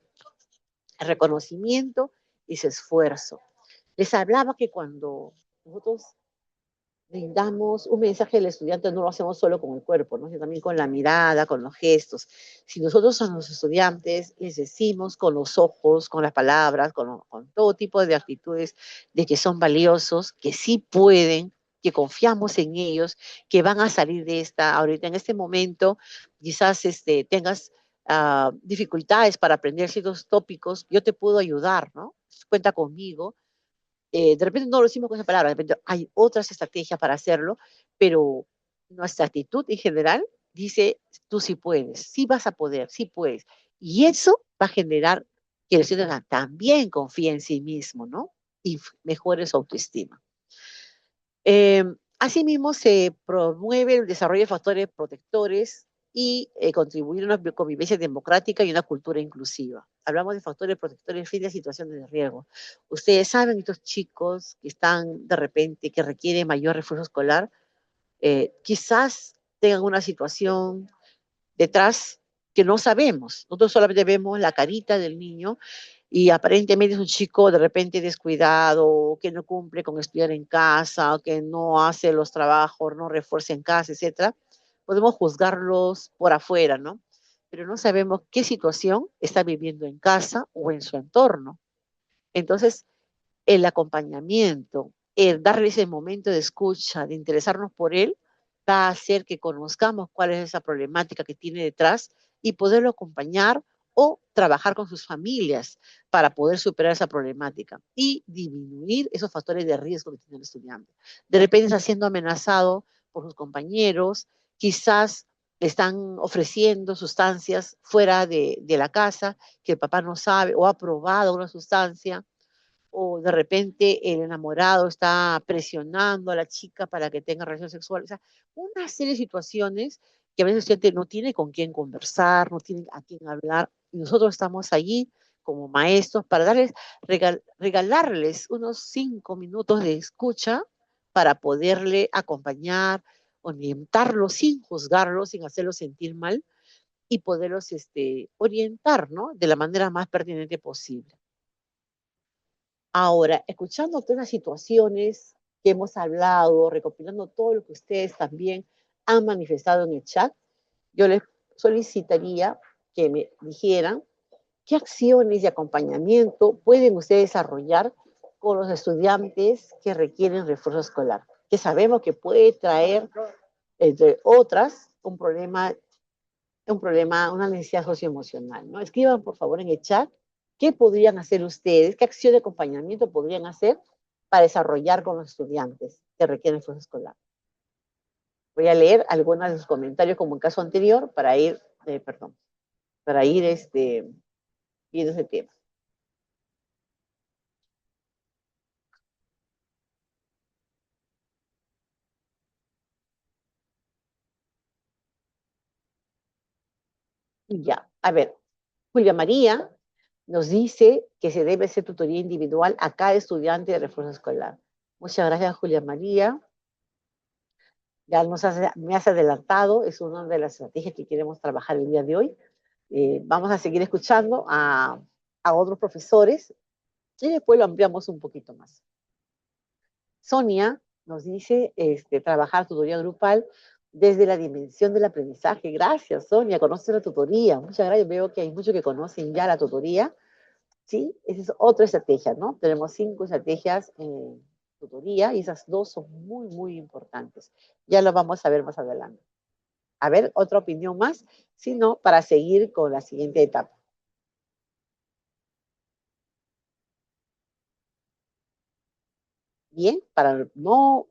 el reconocimiento y su esfuerzo. Les hablaba que cuando nosotros brindamos un mensaje al estudiante, no lo hacemos solo con el cuerpo, ¿no? Sino también con la mirada, con los gestos. Si nosotros a los estudiantes les decimos con los ojos, con las palabras, con todo tipo de actitudes de que son valiosos, que sí pueden, que confiamos en ellos, que van a salir de ahorita en este momento, quizás tengas dificultades para aprender ciertos tópicos, yo te puedo ayudar, ¿no? Cuenta conmigo. De repente no lo decimos con esa palabra, de repente hay otras estrategias para hacerlo, pero nuestra actitud en general dice, tú sí puedes, sí vas a poder, sí puedes. Y eso va a generar que el ciudadano también confíe en sí mismo, ¿no? Y mejore su autoestima. Asimismo, se promueve el desarrollo de factores protectores y contribuir a una convivencia democrática y una cultura inclusiva. Hablamos de factores protectores frente a situaciones de riesgo. Ustedes saben, estos chicos que están de repente, que requieren mayor refuerzo escolar, quizás tengan una situación detrás que no sabemos. Nosotros solamente vemos la carita del niño y aparentemente es un chico de repente descuidado, que no cumple con estudiar en casa, que no hace los trabajos, no refuerza en casa, etcétera. Podemos juzgarlos por afuera, ¿no? Pero no sabemos qué situación está viviendo en casa o en su entorno. Entonces, el acompañamiento darle ese momento de escucha, de interesarnos por él, va a hacer que conozcamos cuál es esa problemática que tiene detrás y poderlo acompañar o trabajar con sus familias para poder superar esa problemática y disminuir esos factores de riesgo que tiene el estudiante. De repente está siendo amenazado por sus compañeros, quizás le están ofreciendo sustancias fuera de la casa que el papá no sabe o ha probado una sustancia, o de repente el enamorado está presionando a la chica para que tenga relaciones sexuales. O sea, una serie de situaciones que a veces el estudiante no tiene con quién conversar, no tiene a quién hablar, y nosotros estamos allí como maestros para regalarles unos 5 minutos de escucha para poderle acompañar, orientarlo sin juzgarlo, sin hacerlo sentir mal y poderlos orientar, ¿no? De la manera más pertinente posible. Ahora, escuchando todas las situaciones que hemos hablado, recopilando todo lo que ustedes también han manifestado en el chat, yo les solicitaría que me dijeran qué acciones de acompañamiento pueden ustedes desarrollar con los estudiantes que requieren refuerzo escolar, que sabemos que puede traer, entre otras, una necesidad socioemocional, ¿no? Escriban, por favor, en el chat qué podrían hacer ustedes, qué acción de acompañamiento podrían hacer para desarrollar con los estudiantes que requieren esfuerzo escolar. Voy a leer algunos de sus comentarios, como en caso anterior, para ir viendo ese tema. Ya, a ver, Julia María nos dice que se debe hacer tutoría individual a cada estudiante de refuerzo escolar. Muchas gracias, Julia María. Ya me has adelantado, es una de las estrategias que queremos trabajar el día de hoy. Vamos a seguir escuchando a otros profesores y después lo ampliamos un poquito más. Sonia nos dice trabajar tutoría grupal desde la dimensión del aprendizaje. Gracias, Sonia, conoces la tutoría. Muchas gracias, veo que hay muchos que conocen ya la tutoría. ¿Sí? Esa es otra estrategia, ¿no? Tenemos 5 estrategias en tutoría y esas 2 son muy, muy importantes. Ya lo vamos a ver más adelante. A ver, otra opinión más, sino para seguir con la siguiente etapa. Bien, para no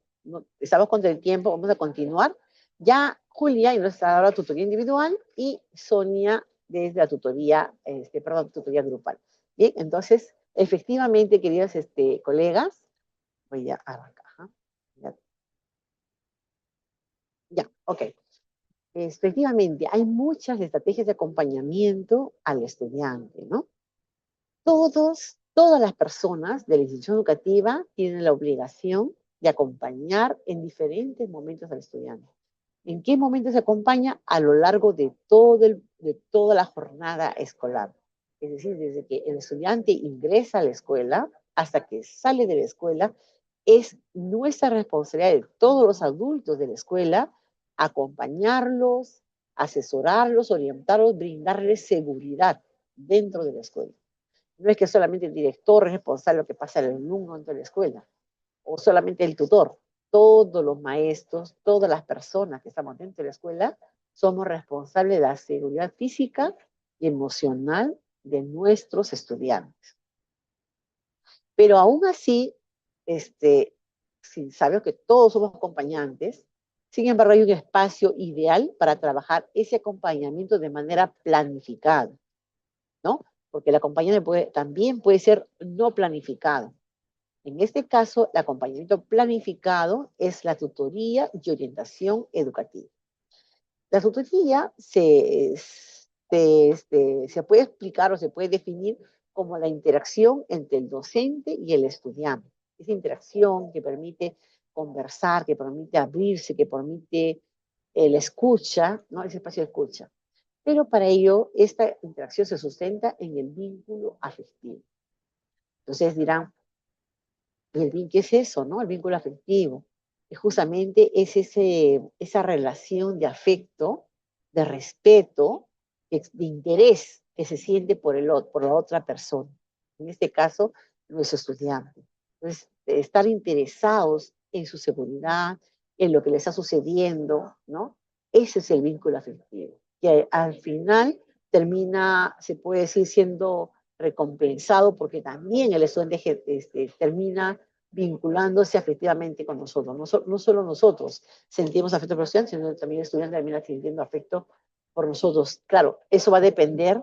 estamos contra el tiempo, vamos a continuar. Ya Julia nos está dando la tutoría individual y Sonia desde la tutoría, tutoría grupal. Bien, entonces, efectivamente, queridos colegas, voy a arrancar. Ya, ok. Efectivamente, hay muchas estrategias de acompañamiento al estudiante, ¿no? Todas las personas de la institución educativa tienen la obligación de acompañar en diferentes momentos al estudiante. ¿En qué momento se acompaña? A lo largo de toda la jornada escolar. Es decir, desde que el estudiante ingresa a la escuela hasta que sale de la escuela, es nuestra responsabilidad de todos los adultos de la escuela acompañarlos, asesorarlos, orientarlos, brindarles seguridad dentro de la escuela. No es que solamente el director es responsable de lo que pasa al alumno dentro de la escuela, o solamente el tutor. Todos los maestros, todas las personas que estamos dentro de la escuela, somos responsables de la seguridad física y emocional de nuestros estudiantes. Pero aún así, sabemos que todos somos acompañantes, sin embargo hay un espacio ideal para trabajar ese acompañamiento de manera planificada, ¿no? Porque el acompañamiento también puede ser no planificado. En este caso, el acompañamiento planificado es la tutoría y orientación educativa. La tutoría se puede explicar o se puede definir como la interacción entre el docente y el estudiante. Esa interacción que permite conversar, que permite abrirse, que permite la escucha, ¿no? Ese espacio de escucha. Pero para ello, esta interacción se sustenta en el vínculo afectivo. Entonces dirán, ¿qué es eso, no? El vínculo afectivo. Justamente es esa relación de afecto, de respeto, de interés que se siente por la otra persona. En este caso, nuestro estudiante. Entonces, estar interesados en su seguridad, en lo que les está sucediendo, ¿no? Ese es el vínculo afectivo, que al final termina, se puede decir, siendo recompensado porque también el estudiante termina vinculándose afectivamente con nosotros. No solo nosotros sentimos afecto por el estudiante, sino también el estudiante termina sintiendo afecto por nosotros. Claro, eso va a depender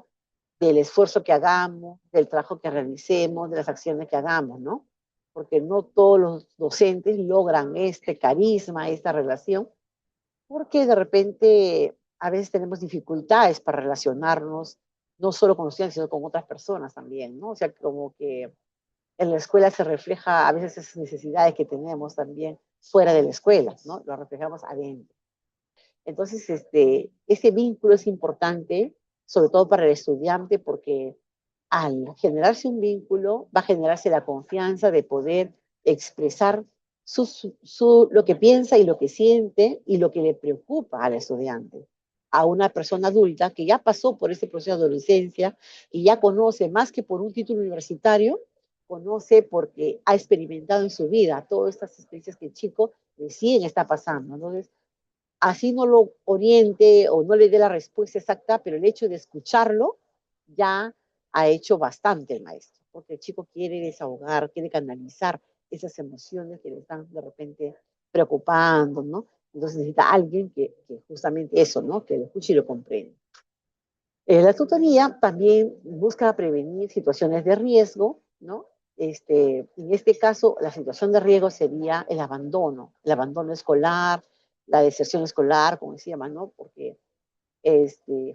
del esfuerzo que hagamos, del trabajo que realicemos, de las acciones que hagamos, ¿no? Porque no todos los docentes logran este carisma, esta relación, porque de repente a veces tenemos dificultades para relacionarnos, no solo con los estudiantes, sino con otras personas también, ¿no? O sea, como que en la escuela se refleja a veces esas necesidades que tenemos también fuera de la escuela, ¿no? Lo reflejamos adentro. Entonces, ese vínculo es importante, sobre todo para el estudiante, porque al generarse un vínculo, va a generarse la confianza de poder expresar lo que piensa y lo que siente y lo que le preocupa al estudiante. A una persona adulta que ya pasó por ese proceso de adolescencia y ya conoce más que por un título universitario, conoce porque ha experimentado en su vida todas estas experiencias que el chico recién está pasando. Entonces, así no lo oriente o no le dé la respuesta exacta, pero el hecho de escucharlo ya ha hecho bastante el maestro, porque el chico quiere desahogar, quiere canalizar esas emociones que le están de repente preocupando, ¿no? Entonces necesita alguien que justamente eso, ¿no? Que lo escuche y lo comprenda. La tutoría también busca prevenir situaciones de riesgo, ¿no? En este caso, la situación de riesgo sería el abandono escolar, la deserción escolar, como decíamos, ¿no? Porque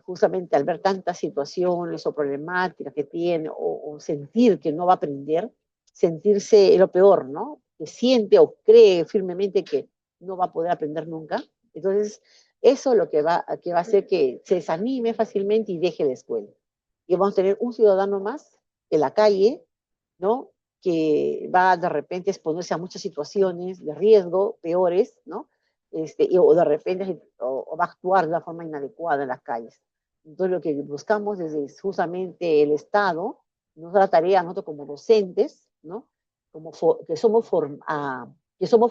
justamente al ver tantas situaciones o problemáticas que tiene, o sentir que no va a aprender, sentirse lo peor, ¿no? Que siente o cree firmemente que no va a poder aprender nunca. Entonces, eso lo que va a hacer que se desanime fácilmente y deje la escuela. Y vamos a tener un ciudadano más en la calle, ¿no? Que va de repente a exponerse a muchas situaciones de riesgo peores, ¿no? O de repente o va a actuar de una forma inadecuada en las calles. Entonces, lo que buscamos desde justamente el Estado, nos da la tarea a nosotros como docentes, ¿no? Que somos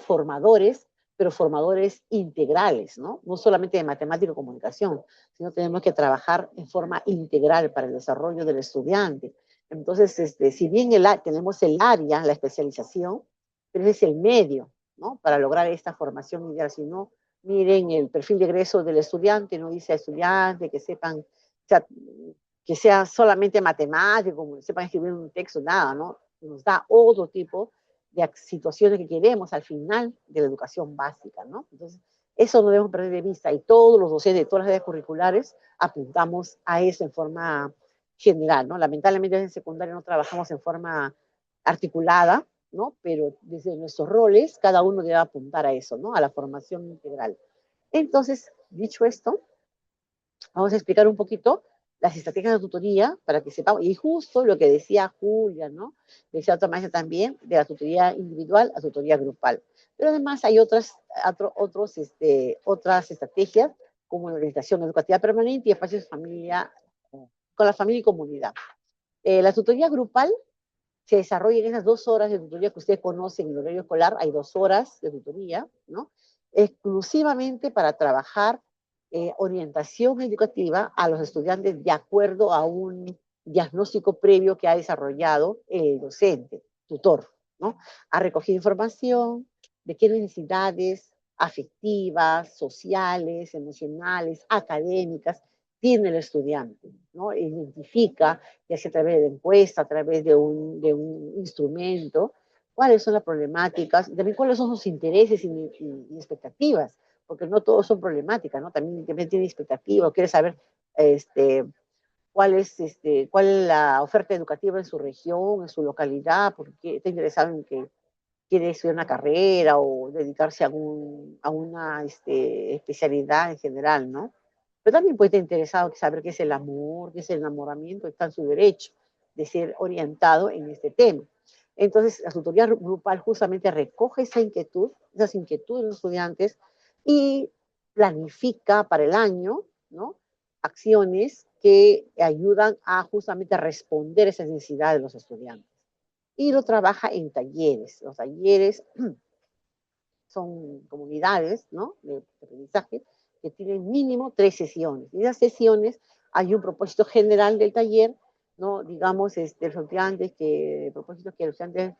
formadores, pero formadores integrales, ¿no? No solamente de matemática y comunicación, sino tenemos que trabajar en forma integral para el desarrollo del estudiante. Entonces, si bien tenemos el área, la especialización, pero es el medio, ¿no? Para lograr esta formación ideal. Si no, miren el perfil de egreso del estudiante, no dice estudiante, que sepan, o sea, que sea solamente matemático, sepan escribir un texto, nada, ¿no? Nos da otro tipo de situaciones que queremos al final de la educación básica, ¿no? Entonces, eso no debemos perder de vista y todos los docentes de todas las áreas curriculares apuntamos a eso en forma general, ¿no? Lamentablemente en secundaria no trabajamos en forma articulada, ¿no? Pero desde nuestros roles, cada uno debe apuntar a eso, ¿no? A la formación integral. Entonces, dicho esto, vamos a explicar un poquito las estrategias de tutoría para que sepamos, y justo lo que decía Julia, ¿no? Decía otra maestra también, de la tutoría individual a tutoría grupal. Pero además hay otras estrategias, como la orientación educativa permanente y espacios de familia, con la familia y comunidad. La tutoría grupal se desarrolla en esas 2 horas de tutoría que ustedes conocen en el horario escolar. Hay 2 horas de tutoría, ¿no? Exclusivamente para trabajar orientación educativa a los estudiantes de acuerdo a un diagnóstico previo que ha desarrollado el docente, tutor, ¿no? Ha recogido información de qué necesidades afectivas, sociales, emocionales, académicas tiene el estudiante, ¿no? Identifica, ya sea a través de encuesta, a través de un instrumento, cuáles son las problemáticas, y también cuáles son sus intereses y expectativas, porque no todos son problemáticas, ¿no? También tiene expectativas, quiere saber cuál es la oferta educativa en su región, en su localidad, porque está interesado en que quiere estudiar una carrera o dedicarse a una especialidad en general, ¿no? Pero también puede estar interesado en saber qué es el amor, qué es el enamoramiento, está en su derecho de ser orientado en este tema. Entonces, la tutoría grupal justamente recoge esas inquietudes de los estudiantes y planifica para el año, ¿no? Acciones que ayudan a justamente responder esas necesidades de los estudiantes. y lo trabaja en talleres. Los talleres son comunidades, ¿no?, de aprendizaje que tienen mínimo 3 sesiones. Y en esas sesiones hay un propósito general del taller, ¿no? Digamos, los estudiantes que, el propósito es que los estudiantes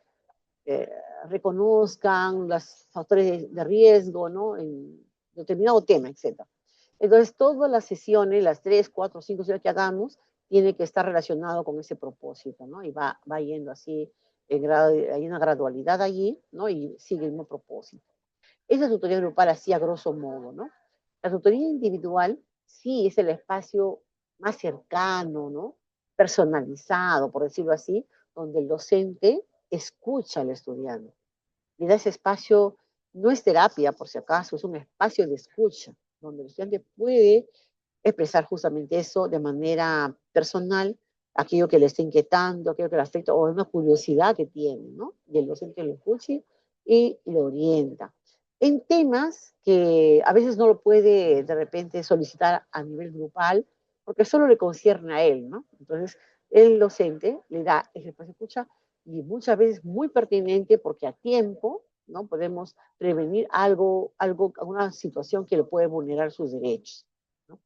eh, reconozcan los factores de riesgo, ¿no?, en determinado tema, etc. Entonces, todas las sesiones, las 3, 4, 5 sesiones que hagamos, tiene que estar relacionado con ese propósito, ¿no? Y va yendo así, hay una gradualidad allí, ¿no? Y sigue el mismo propósito. Esa tutoría grupal así a grosso modo, ¿no? La tutoría individual sí es el espacio más cercano, ¿no? Personalizado, por decirlo así, donde el docente escucha al estudiante. Le da ese espacio, no es terapia por si acaso, es un espacio de escucha, donde el estudiante puede expresar justamente eso de manera personal, aquello que le está inquietando, aquello que le afecta, o una curiosidad que tiene, ¿no? Y el docente lo escucha y lo orienta. En temas que a veces no lo puede de repente solicitar a nivel grupal, porque solo le concierne a él, ¿no? Entonces, el docente le da ese espacio de escucha y muchas veces muy pertinente porque a tiempo, ¿no?, podemos prevenir alguna situación que le puede vulnerar sus derechos, ¿no?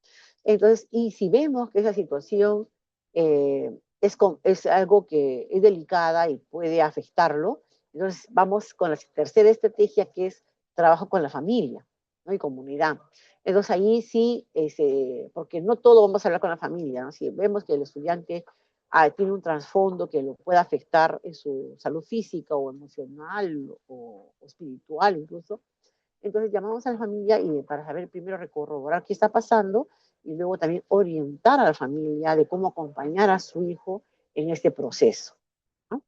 Entonces, y si vemos que esa situación es algo que es delicada y puede afectarlo, entonces vamos con la tercera estrategia, que es trabajo con la familia, ¿no?, y comunidad. Entonces ahí sí, porque no todo vamos a hablar con la familia, ¿no? Si vemos que el estudiante tiene un trasfondo que lo puede afectar en su salud física o emocional o espiritual incluso, entonces llamamos a la familia y para saber primero corroborar qué está pasando y luego también orientar a la familia de cómo acompañar a su hijo en este proceso, ¿no?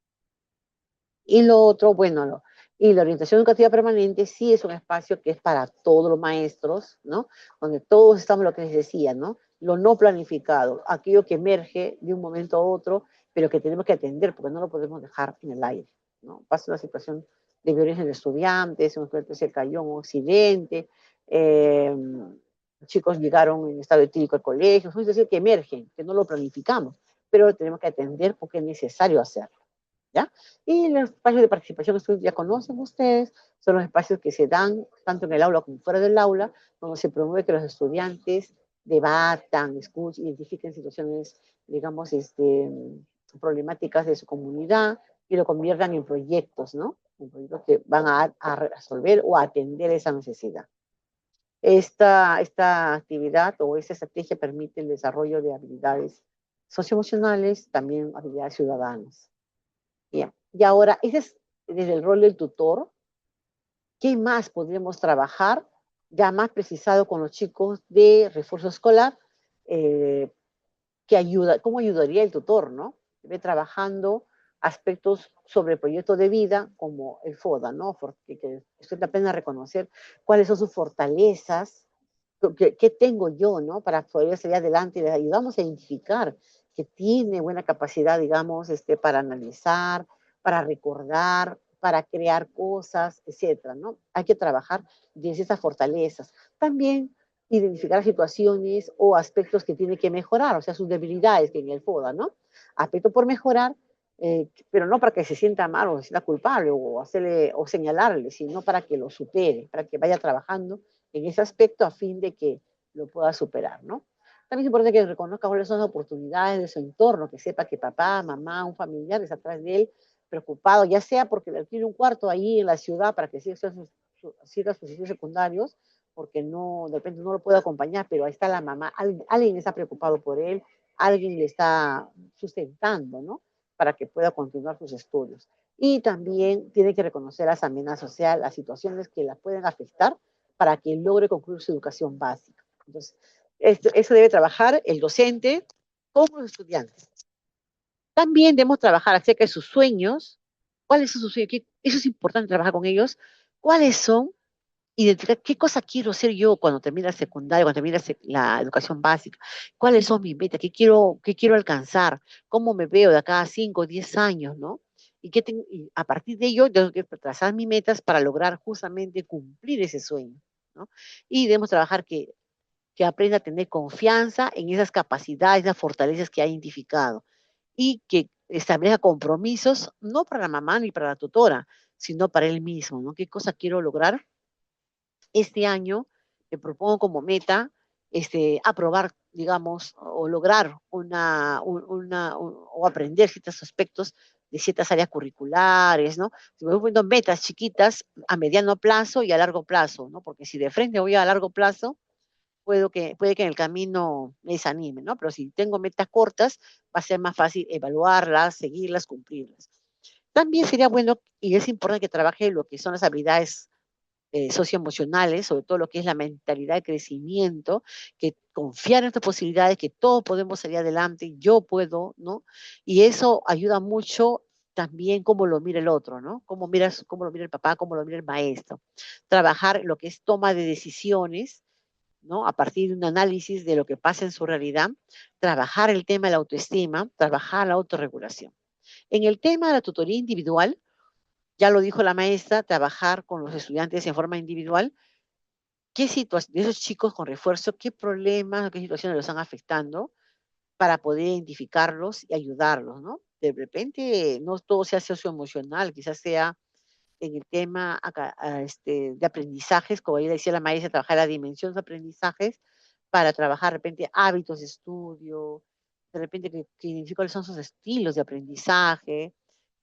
Y lo otro, bueno, y la orientación educativa permanente sí es un espacio que es para todos los maestros, ¿no? Donde todos estamos, lo que les decía, ¿no? Lo no planificado, aquello que emerge de un momento a otro, pero que tenemos que atender porque no lo podemos dejar en el aire, ¿no? Pasa una situación de violencia de estudiantes, un estudiante se cayó en un accidente, eh, chicos llegaron en estado etílico al colegio, es decir, que emergen, que no lo planificamos, pero lo tenemos que atender porque es necesario hacerlo, ¿ya? Y los espacios de participación que ya conocen ustedes, son los espacios que se dan tanto en el aula como fuera del aula, donde se promueve que los estudiantes debatan, escuchen, identifiquen situaciones, digamos, problemáticas de su comunidad y lo conviertan en proyectos, ¿no? En proyectos que van a resolver o a atender esa necesidad. Esta actividad o esta estrategia permite el desarrollo de habilidades socioemocionales, también habilidades ciudadanas. Bien. Y ahora, ese es desde el rol del tutor. ¿Qué más podríamos trabajar? Ya más precisado con los chicos de refuerzo escolar, eh, ¿cómo ayudaría el tutor, no? Ve trabajando aspectos sobre el proyecto de vida, como el FODA, ¿no? Que estoy la pena reconocer cuáles son sus fortalezas, qué tengo yo, ¿no? Para poder salir adelante y les ayudamos a identificar que tiene buena capacidad, digamos, para analizar, para recordar, para crear cosas, etcétera, ¿no? Hay que trabajar desde esas fortalezas. También identificar situaciones o aspectos que tiene que mejorar, o sea, sus debilidades que en el FODA, ¿no? Aspecto por mejorar, pero no para que se sienta mal o se sienta culpable o hacerle o señalarle, sino para que lo supere, para que vaya trabajando en ese aspecto a fin de que lo pueda superar, ¿no? También es importante que reconozca cuáles son las oportunidades de su entorno, que sepa que papá, mamá, un familiar está atrás de él preocupado, ya sea porque le tiene un cuarto ahí en la ciudad para que siga sus estudios secundarios, porque no, de repente no lo puede acompañar, pero ahí está la mamá, alguien está preocupado por él, alguien le está sustentando, ¿no? Para que pueda continuar sus estudios. Y también tiene que reconocer las amenazas sociales, las situaciones que la pueden afectar para que logre concluir su educación básica. Entonces, eso debe trabajar el docente como los estudiantes. También debemos trabajar acerca de sus sueños. ¿Cuáles son sus sueños? Eso es importante trabajar con ellos. ¿Cuáles son? Identificar qué cosa quiero ser yo cuando termine la secundaria, cuando termine la educación básica. ¿Cuáles son mis metas? ¿Qué quiero alcanzar? ¿Cómo me veo de acá a 5 o 10 años, no? Y a partir de ello, tengo que trazar mis metas para lograr justamente cumplir ese sueño, ¿no? Y debemos trabajar que aprenda a tener confianza en esas capacidades, esas fortalezas que ha identificado. y que establezca compromisos, no para la mamá ni para la tutora, sino para él mismo, ¿no? ¿Qué cosa quiero lograr este año? Me propongo como meta aprobar, digamos, o lograr o aprender ciertos aspectos de ciertas áreas curriculares, ¿no? Si me voy poniendo metas chiquitas a mediano plazo y a largo plazo, ¿no? Porque si de frente voy a largo plazo, puede que en el camino me desanime, ¿no? Pero si tengo metas cortas, va a ser más fácil evaluarlas, seguirlas, cumplirlas. También sería bueno, y es importante que trabaje lo que son las habilidades socioemocionales, sobre todo lo que es la mentalidad de crecimiento, que confiar en nuestras posibilidades, que todos podemos salir adelante, yo puedo, ¿no? Y eso ayuda mucho también cómo lo mira el otro, ¿no? Cómo lo mira el papá, cómo lo mira el maestro. Trabajar lo que es toma de decisiones, ¿no? A partir de un análisis de lo que pasa en su realidad, trabajar el tema de la autoestima, trabajar la autorregulación. En el tema de la tutoría individual, ya lo dijo la maestra, trabajar con los estudiantes en forma individual, qué situación, de esos chicos con refuerzo, qué problemas, qué situaciones los están afectando para poder identificarlos y ayudarlos, ¿no? De repente no todo sea socioemocional, quizás sea en el tema de aprendizajes, como ya decía la maestra, trabajar la dimensión de aprendizajes para trabajar de repente hábitos de estudio, de repente que identifique cuáles son sus estilos de aprendizaje,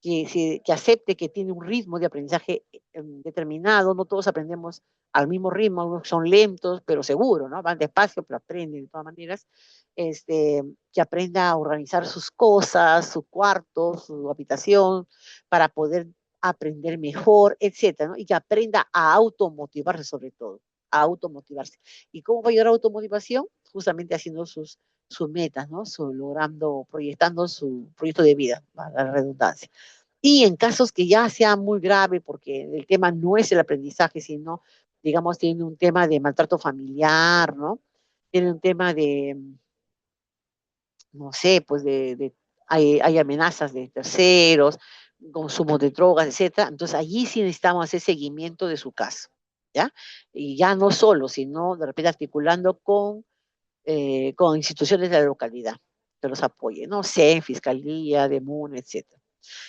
que acepte que tiene un ritmo de aprendizaje determinado, no todos aprendemos al mismo ritmo, algunos son lentos, pero seguro, ¿no? Van despacio, pero aprenden de todas maneras, que aprenda a organizar sus cosas, su cuarto, su habitación, para poder aprender mejor, etcétera, ¿no? Y que aprenda a automotivarse sobre todo, a automotivarse. ¿Y cómo va a llegar a automotivación? Justamente haciendo sus metas, ¿no? Logrando, proyectando su proyecto de vida, a la redundancia. Y en casos que ya sea muy grave, porque el tema no es el aprendizaje, sino, digamos, tiene un tema de maltrato familiar, ¿no? Tiene un tema de, no sé, pues hay amenazas de terceros, consumo de drogas, etcétera. Entonces allí sí necesitamos hacer seguimiento de su caso, ¿ya? Y ya no solo, sino de repente articulando con instituciones de la localidad que los apoyen, ¿no? CEN, Fiscalía, DEMUN, etcétera.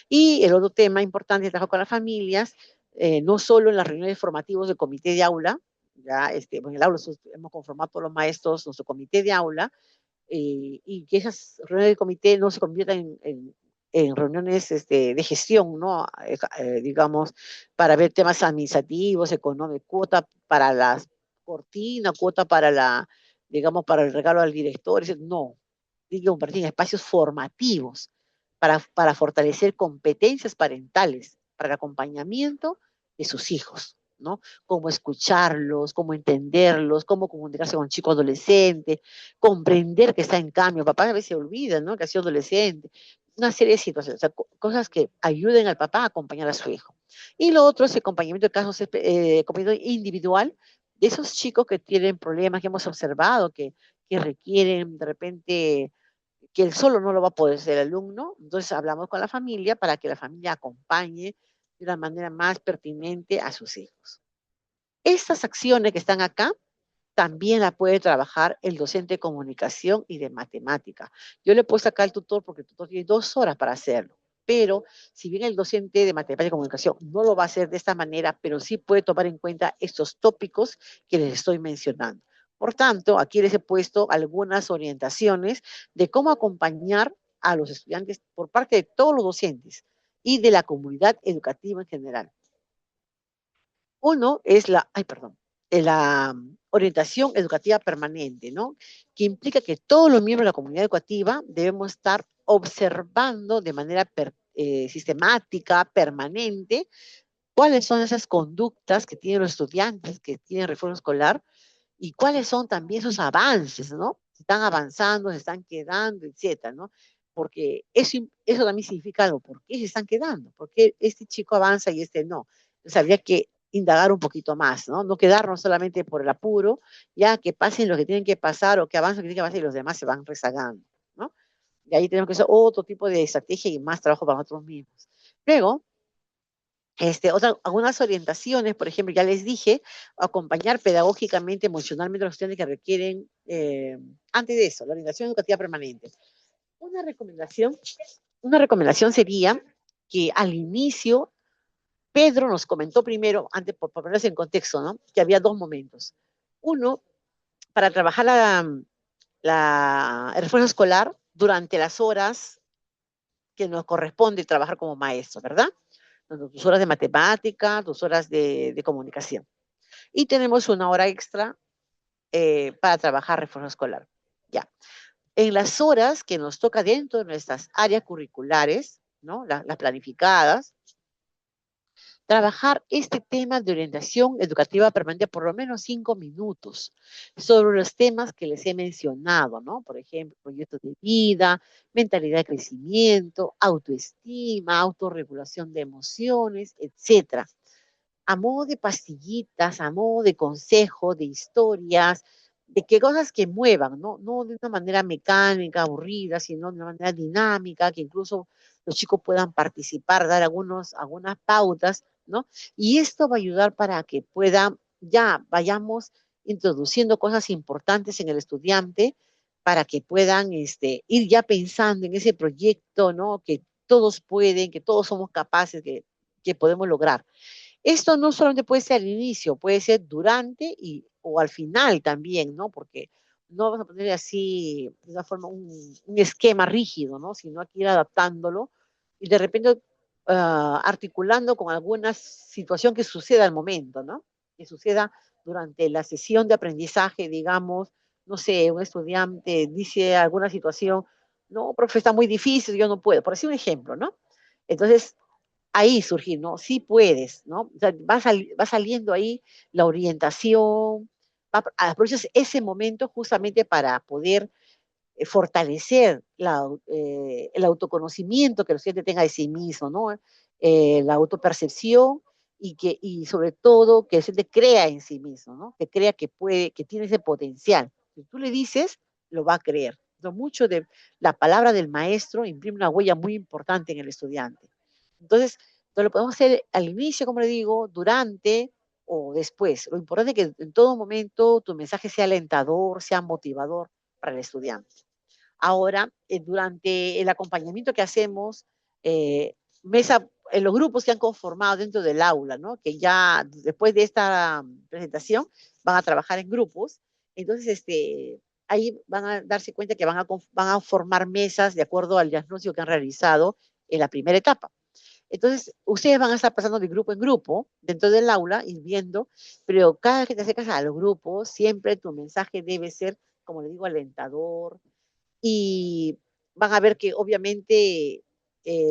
Y el otro tema importante es trabajar con las familias, no solo en las reuniones formativas del comité de aula, ya en el aula hemos conformado todos los maestros nuestro comité de aula, y que esas reuniones de comité no se conviertan en reuniones de gestión, ¿no? Digamos, para ver temas administrativos, económicos, cuota para la cortina, cuota para digamos, para el regalo al director, no. Tiene que convertir en espacios formativos para fortalecer competencias parentales, para el acompañamiento de sus hijos, ¿no? Cómo escucharlos, cómo entenderlos, cómo comunicarse con un chico adolescente, comprender que está en cambio. Papá a veces se olvida, ¿no? Que ha sido adolescente. Una serie de situaciones, o sea, cosas que ayuden al papá a acompañar a su hijo. Y lo otro es el acompañamiento de casos, acompañamiento individual de esos chicos que tienen problemas que hemos observado, que requieren de repente que él solo no lo va a poder ser el alumno, entonces hablamos con la familia para que la familia acompañe de una manera más pertinente a sus hijos. Estas acciones que están acá también la puede trabajar el docente de comunicación y de matemática. Yo le he puesto acá al tutor porque el tutor tiene 2 horas para hacerlo, pero si bien el docente de matemática y comunicación no lo va a hacer de esta manera, pero sí puede tomar en cuenta estos tópicos que les estoy mencionando. Por tanto, aquí les he puesto algunas orientaciones de cómo acompañar a los estudiantes por parte de todos los docentes y de la comunidad educativa en general. Uno es la orientación educativa permanente, ¿no? Que implica que todos los miembros de la comunidad educativa debemos estar observando de manera sistemática, permanente, cuáles son esas conductas que tienen los estudiantes que tienen refuerzo escolar y cuáles son también sus avances, ¿no? Si están avanzando, se están quedando, etcétera, ¿no? Porque eso también significa algo. ¿Por qué se están quedando? ¿Por qué este chico avanza y este no? Entonces habría que indagar un poquito más, ¿no? No quedarnos solamente por el apuro, ya que pasen lo que tienen que pasar o que avancen lo que tienen que pasar y los demás se van rezagando, ¿no? Y ahí tenemos que hacer otro tipo de estrategia y más trabajo para nosotros mismos. Luego, algunas orientaciones, por ejemplo, ya les dije, acompañar pedagógicamente, emocionalmente a los estudiantes que requieren, antes de eso, la orientación educativa permanente. Una recomendación sería que al inicio, Pedro nos comentó primero, antes por ponerse en contexto, ¿no? Que había dos momentos. Uno, para trabajar el refuerzo escolar durante las horas que nos corresponde trabajar como maestro, ¿verdad? Tus horas de matemática, tus horas de comunicación. Y tenemos una hora extra para trabajar refuerzo escolar. Ya. En las horas que nos toca dentro de nuestras áreas curriculares, ¿no? Las planificadas, trabajar este tema de orientación educativa permanente por lo menos 5 minutos sobre los temas que les he mencionado, ¿no? Por ejemplo, proyectos de vida, mentalidad de crecimiento, autoestima, autorregulación de emociones, etcétera. A modo de pastillitas, a modo de consejo, de historias, de que cosas que muevan, ¿no? No de una manera mecánica, aburrida, sino de una manera dinámica, que incluso los chicos puedan participar, dar algunas pautas, ¿no? Y esto va a ayudar para que ya vayamos introduciendo cosas importantes en el estudiante, para que puedan ir ya pensando en ese proyecto, ¿no? Que todos pueden, que todos somos capaces, que podemos lograr. Esto no solamente puede ser al inicio, puede ser durante o al final también, ¿no? Porque no vamos a poner así, de una forma, un esquema rígido, ¿no? Sino hay que ir adaptándolo y de repente articulando con alguna situación que suceda al momento, ¿no? Que suceda durante la sesión de aprendizaje, digamos, no sé, un estudiante dice alguna situación, no, profe, está muy difícil, yo no puedo, por decir un ejemplo, ¿no? Entonces, ahí surgir, ¿no? Sí puedes, ¿no? O sea, va saliendo ahí la orientación, aprovechas ese momento justamente para poder fortalecer el autoconocimiento que el estudiante tenga de sí mismo, ¿no? La autopercepción y sobre todo que el estudiante crea en sí mismo, ¿no? Que crea que puede, que tiene ese potencial. Si tú le dices, lo va a creer. Entonces, mucho de la palabra del maestro imprime una huella muy importante en el estudiante. Entonces, lo podemos hacer al inicio, como le digo, durante o después. Lo importante es que en todo momento tu mensaje sea alentador, sea motivador para el estudiante. Ahora, durante el acompañamiento que hacemos, en los grupos que han conformado dentro del aula, ¿no? Que ya después de esta presentación van a trabajar en grupos. Entonces, ahí van a darse cuenta que van a formar mesas de acuerdo al diagnóstico que han realizado en la primera etapa. Entonces, ustedes van a estar pasando de grupo en grupo dentro del aula y viendo, pero cada vez que te acercas a los grupos, siempre tu mensaje debe ser, como le digo, alentador, y van a ver que obviamente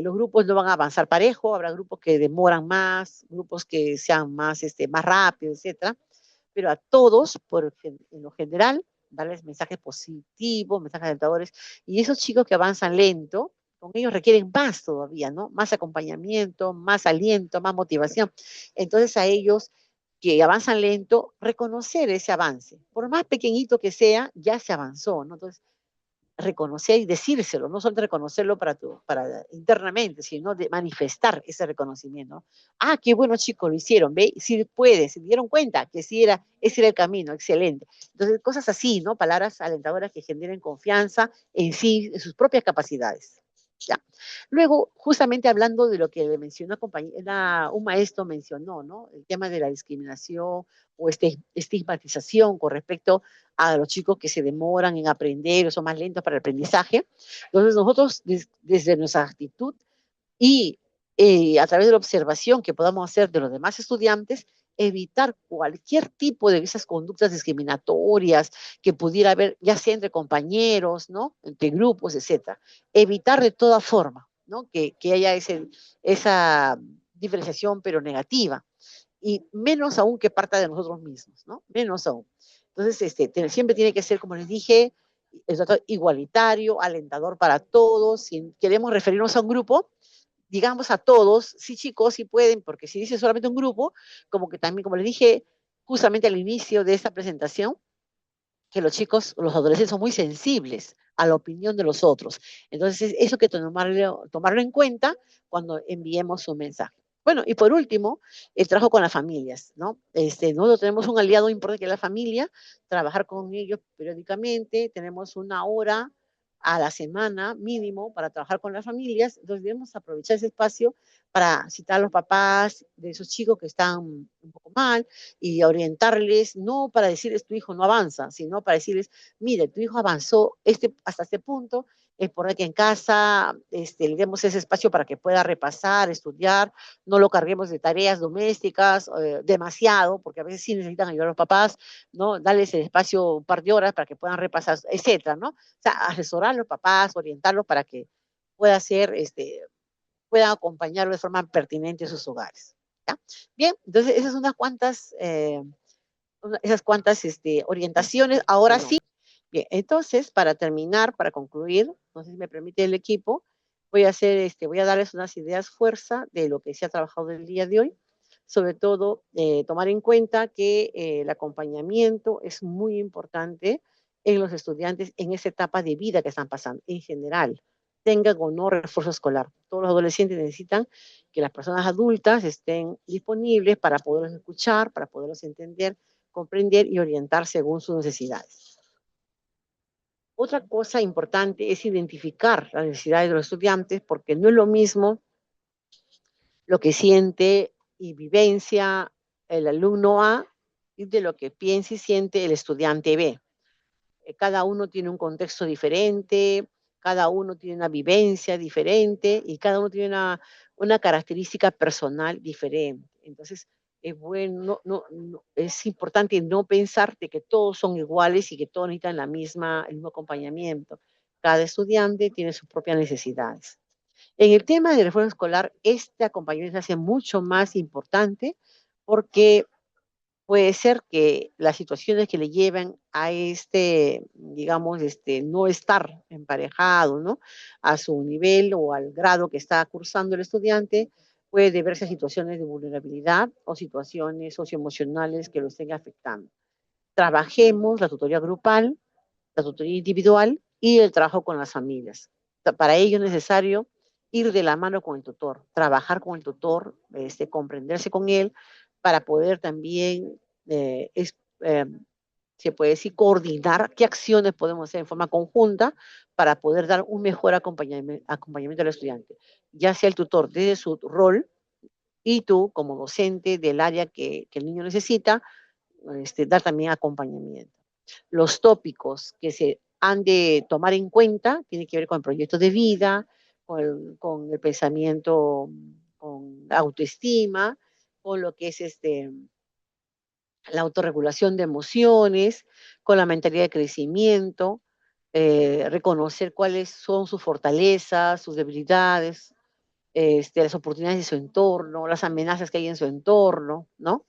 los grupos no van a avanzar parejo, habrá grupos que demoran más, grupos que sean más rápidos, etcétera, pero a todos, en lo general, darles mensajes positivos, mensajes alentadores, y esos chicos que avanzan lento, con ellos requieren más todavía, ¿no? Más acompañamiento, más aliento, más motivación. Entonces a ellos que avanzan lento, reconocer ese avance, por más pequeñito que sea, ya se avanzó, ¿no? Entonces, reconocer y decírselo, no solo reconocerlo para internamente, sino de manifestar ese reconocimiento. Ah, qué bueno, chicos, lo hicieron, ¿ve? Sí puede, se dieron cuenta que ese era el camino, excelente. Entonces, cosas así, ¿no? Palabras alentadoras que generen confianza en sí, en sus propias capacidades. ¿Ya? Luego, justamente hablando de lo que le mencionó un maestro mencionó, ¿no? El tema de la discriminación o estigmatización con respecto a los chicos que se demoran en aprender o son más lentos para el aprendizaje. Entonces nosotros desde nuestra actitud y a través de la observación que podamos hacer de los demás estudiantes, evitar cualquier tipo de esas conductas discriminatorias que pudiera haber, ya sea entre compañeros, ¿no? Entre grupos, etcétera. Evitar de toda forma, ¿no? Que haya esa diferenciación, pero negativa. Y menos aún que parta de nosotros mismos, ¿no? Menos aún. Entonces, siempre tiene que ser, como les dije, igualitario, alentador para todos. Si queremos referirnos a un grupo, digamos a todos, sí chicos, sí pueden, porque si dice solamente un grupo, como que también, como les dije justamente al inicio de esta presentación, que los chicos, los adolescentes son muy sensibles a la opinión de los otros. Entonces, eso hay que tomarlo en cuenta cuando enviemos un mensaje. Bueno, y por último, el trabajo con las familias, ¿no? Nosotros tenemos un aliado importante que es la familia, trabajar con ellos periódicamente, tenemos una hora a la semana mínimo para trabajar con las familias. Entonces debemos aprovechar ese espacio para citar a los papás de esos chicos que están un poco mal y orientarles, no para decirles tu hijo no avanza, sino para decirles, mire, tu hijo avanzó hasta este punto, es por que en casa le demos ese espacio para que pueda repasar, estudiar, no lo carguemos de tareas domésticas demasiado, porque a veces sí necesitan ayudar a los papás, ¿no? Darles el espacio un par de horas para que puedan repasar, etcétera, ¿no? O sea, asesorar a los papás, orientarlos para que pueda ser, puedan acompañarlo de forma pertinente en sus hogares. ¿Ya? Bien, entonces esas son esas cuantas orientaciones. Ahora sí, bien, entonces para terminar, para concluir, no sé si me permite el equipo, voy a hacer, voy a darles unas ideas fuerza de lo que se ha trabajado el día de hoy. Sobre todo, tomar en cuenta que el acompañamiento es muy importante en los estudiantes en esa etapa de vida que están pasando, en general, tengan o no refuerzo escolar. Todos los adolescentes necesitan que las personas adultas estén disponibles para poderlos escuchar, para poderlos entender, comprender y orientar según sus necesidades. Otra cosa importante es identificar las necesidades de los estudiantes, porque no es lo mismo lo que siente y vivencia el alumno A y de lo que piensa y siente el estudiante B. Cada uno tiene un contexto diferente, cada uno tiene una vivencia diferente y cada uno tiene una característica personal diferente. Entonces, es bueno, es importante no pensar de que todos son iguales y que todos necesitan el mismo acompañamiento. Cada estudiante tiene sus propias necesidades. En el tema de refuerzo escolar, este acompañamiento se hace mucho más importante porque puede ser que las situaciones que le llevan a digamos, no estar emparejado, ¿no? A su nivel o al grado que está cursando el estudiante, puede deberse a situaciones de vulnerabilidad o situaciones socioemocionales que lo estén afectando. Trabajemos la tutoría grupal, la tutoría individual y el trabajo con las familias. Para ello es necesario ir de la mano con el tutor, trabajar con el tutor, comprenderse con él, para poder también, se puede decir, coordinar qué acciones podemos hacer en forma conjunta para poder dar un mejor acompañamiento al estudiante, ya sea el tutor desde su rol y tú como docente del área que el niño necesita, dar también acompañamiento. Los tópicos que se han de tomar en cuenta tienen que ver con el proyecto de vida, con el pensamiento, con la autoestima, con lo que es la autorregulación de emociones, con la mentalidad de crecimiento, reconocer cuáles son sus fortalezas, sus debilidades, las oportunidades de su entorno, las amenazas que hay en su entorno, ¿no?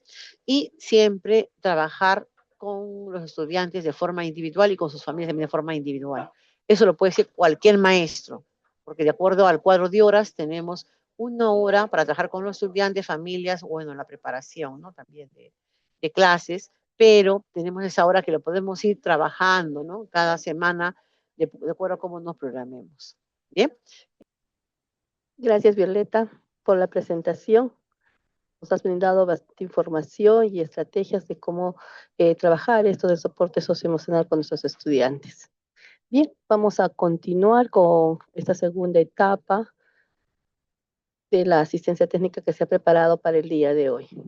Y siempre trabajar con los estudiantes de forma individual y con sus familias también de forma individual. Eso lo puede decir cualquier maestro, porque de acuerdo al cuadro de horas tenemos 1 hora para trabajar con los estudiantes, familias, bueno, la preparación, ¿no? También de clases, pero tenemos esa hora que lo podemos ir trabajando, ¿no? Cada semana, de acuerdo a cómo nos programemos. ¿Bien? Gracias, Violeta, por la presentación. Nos has brindado bastante información y estrategias de cómo trabajar esto de soporte socioemocional con nuestros estudiantes. Bien, vamos a continuar con esta segunda etapa de la asistencia técnica que se ha preparado para el día de hoy.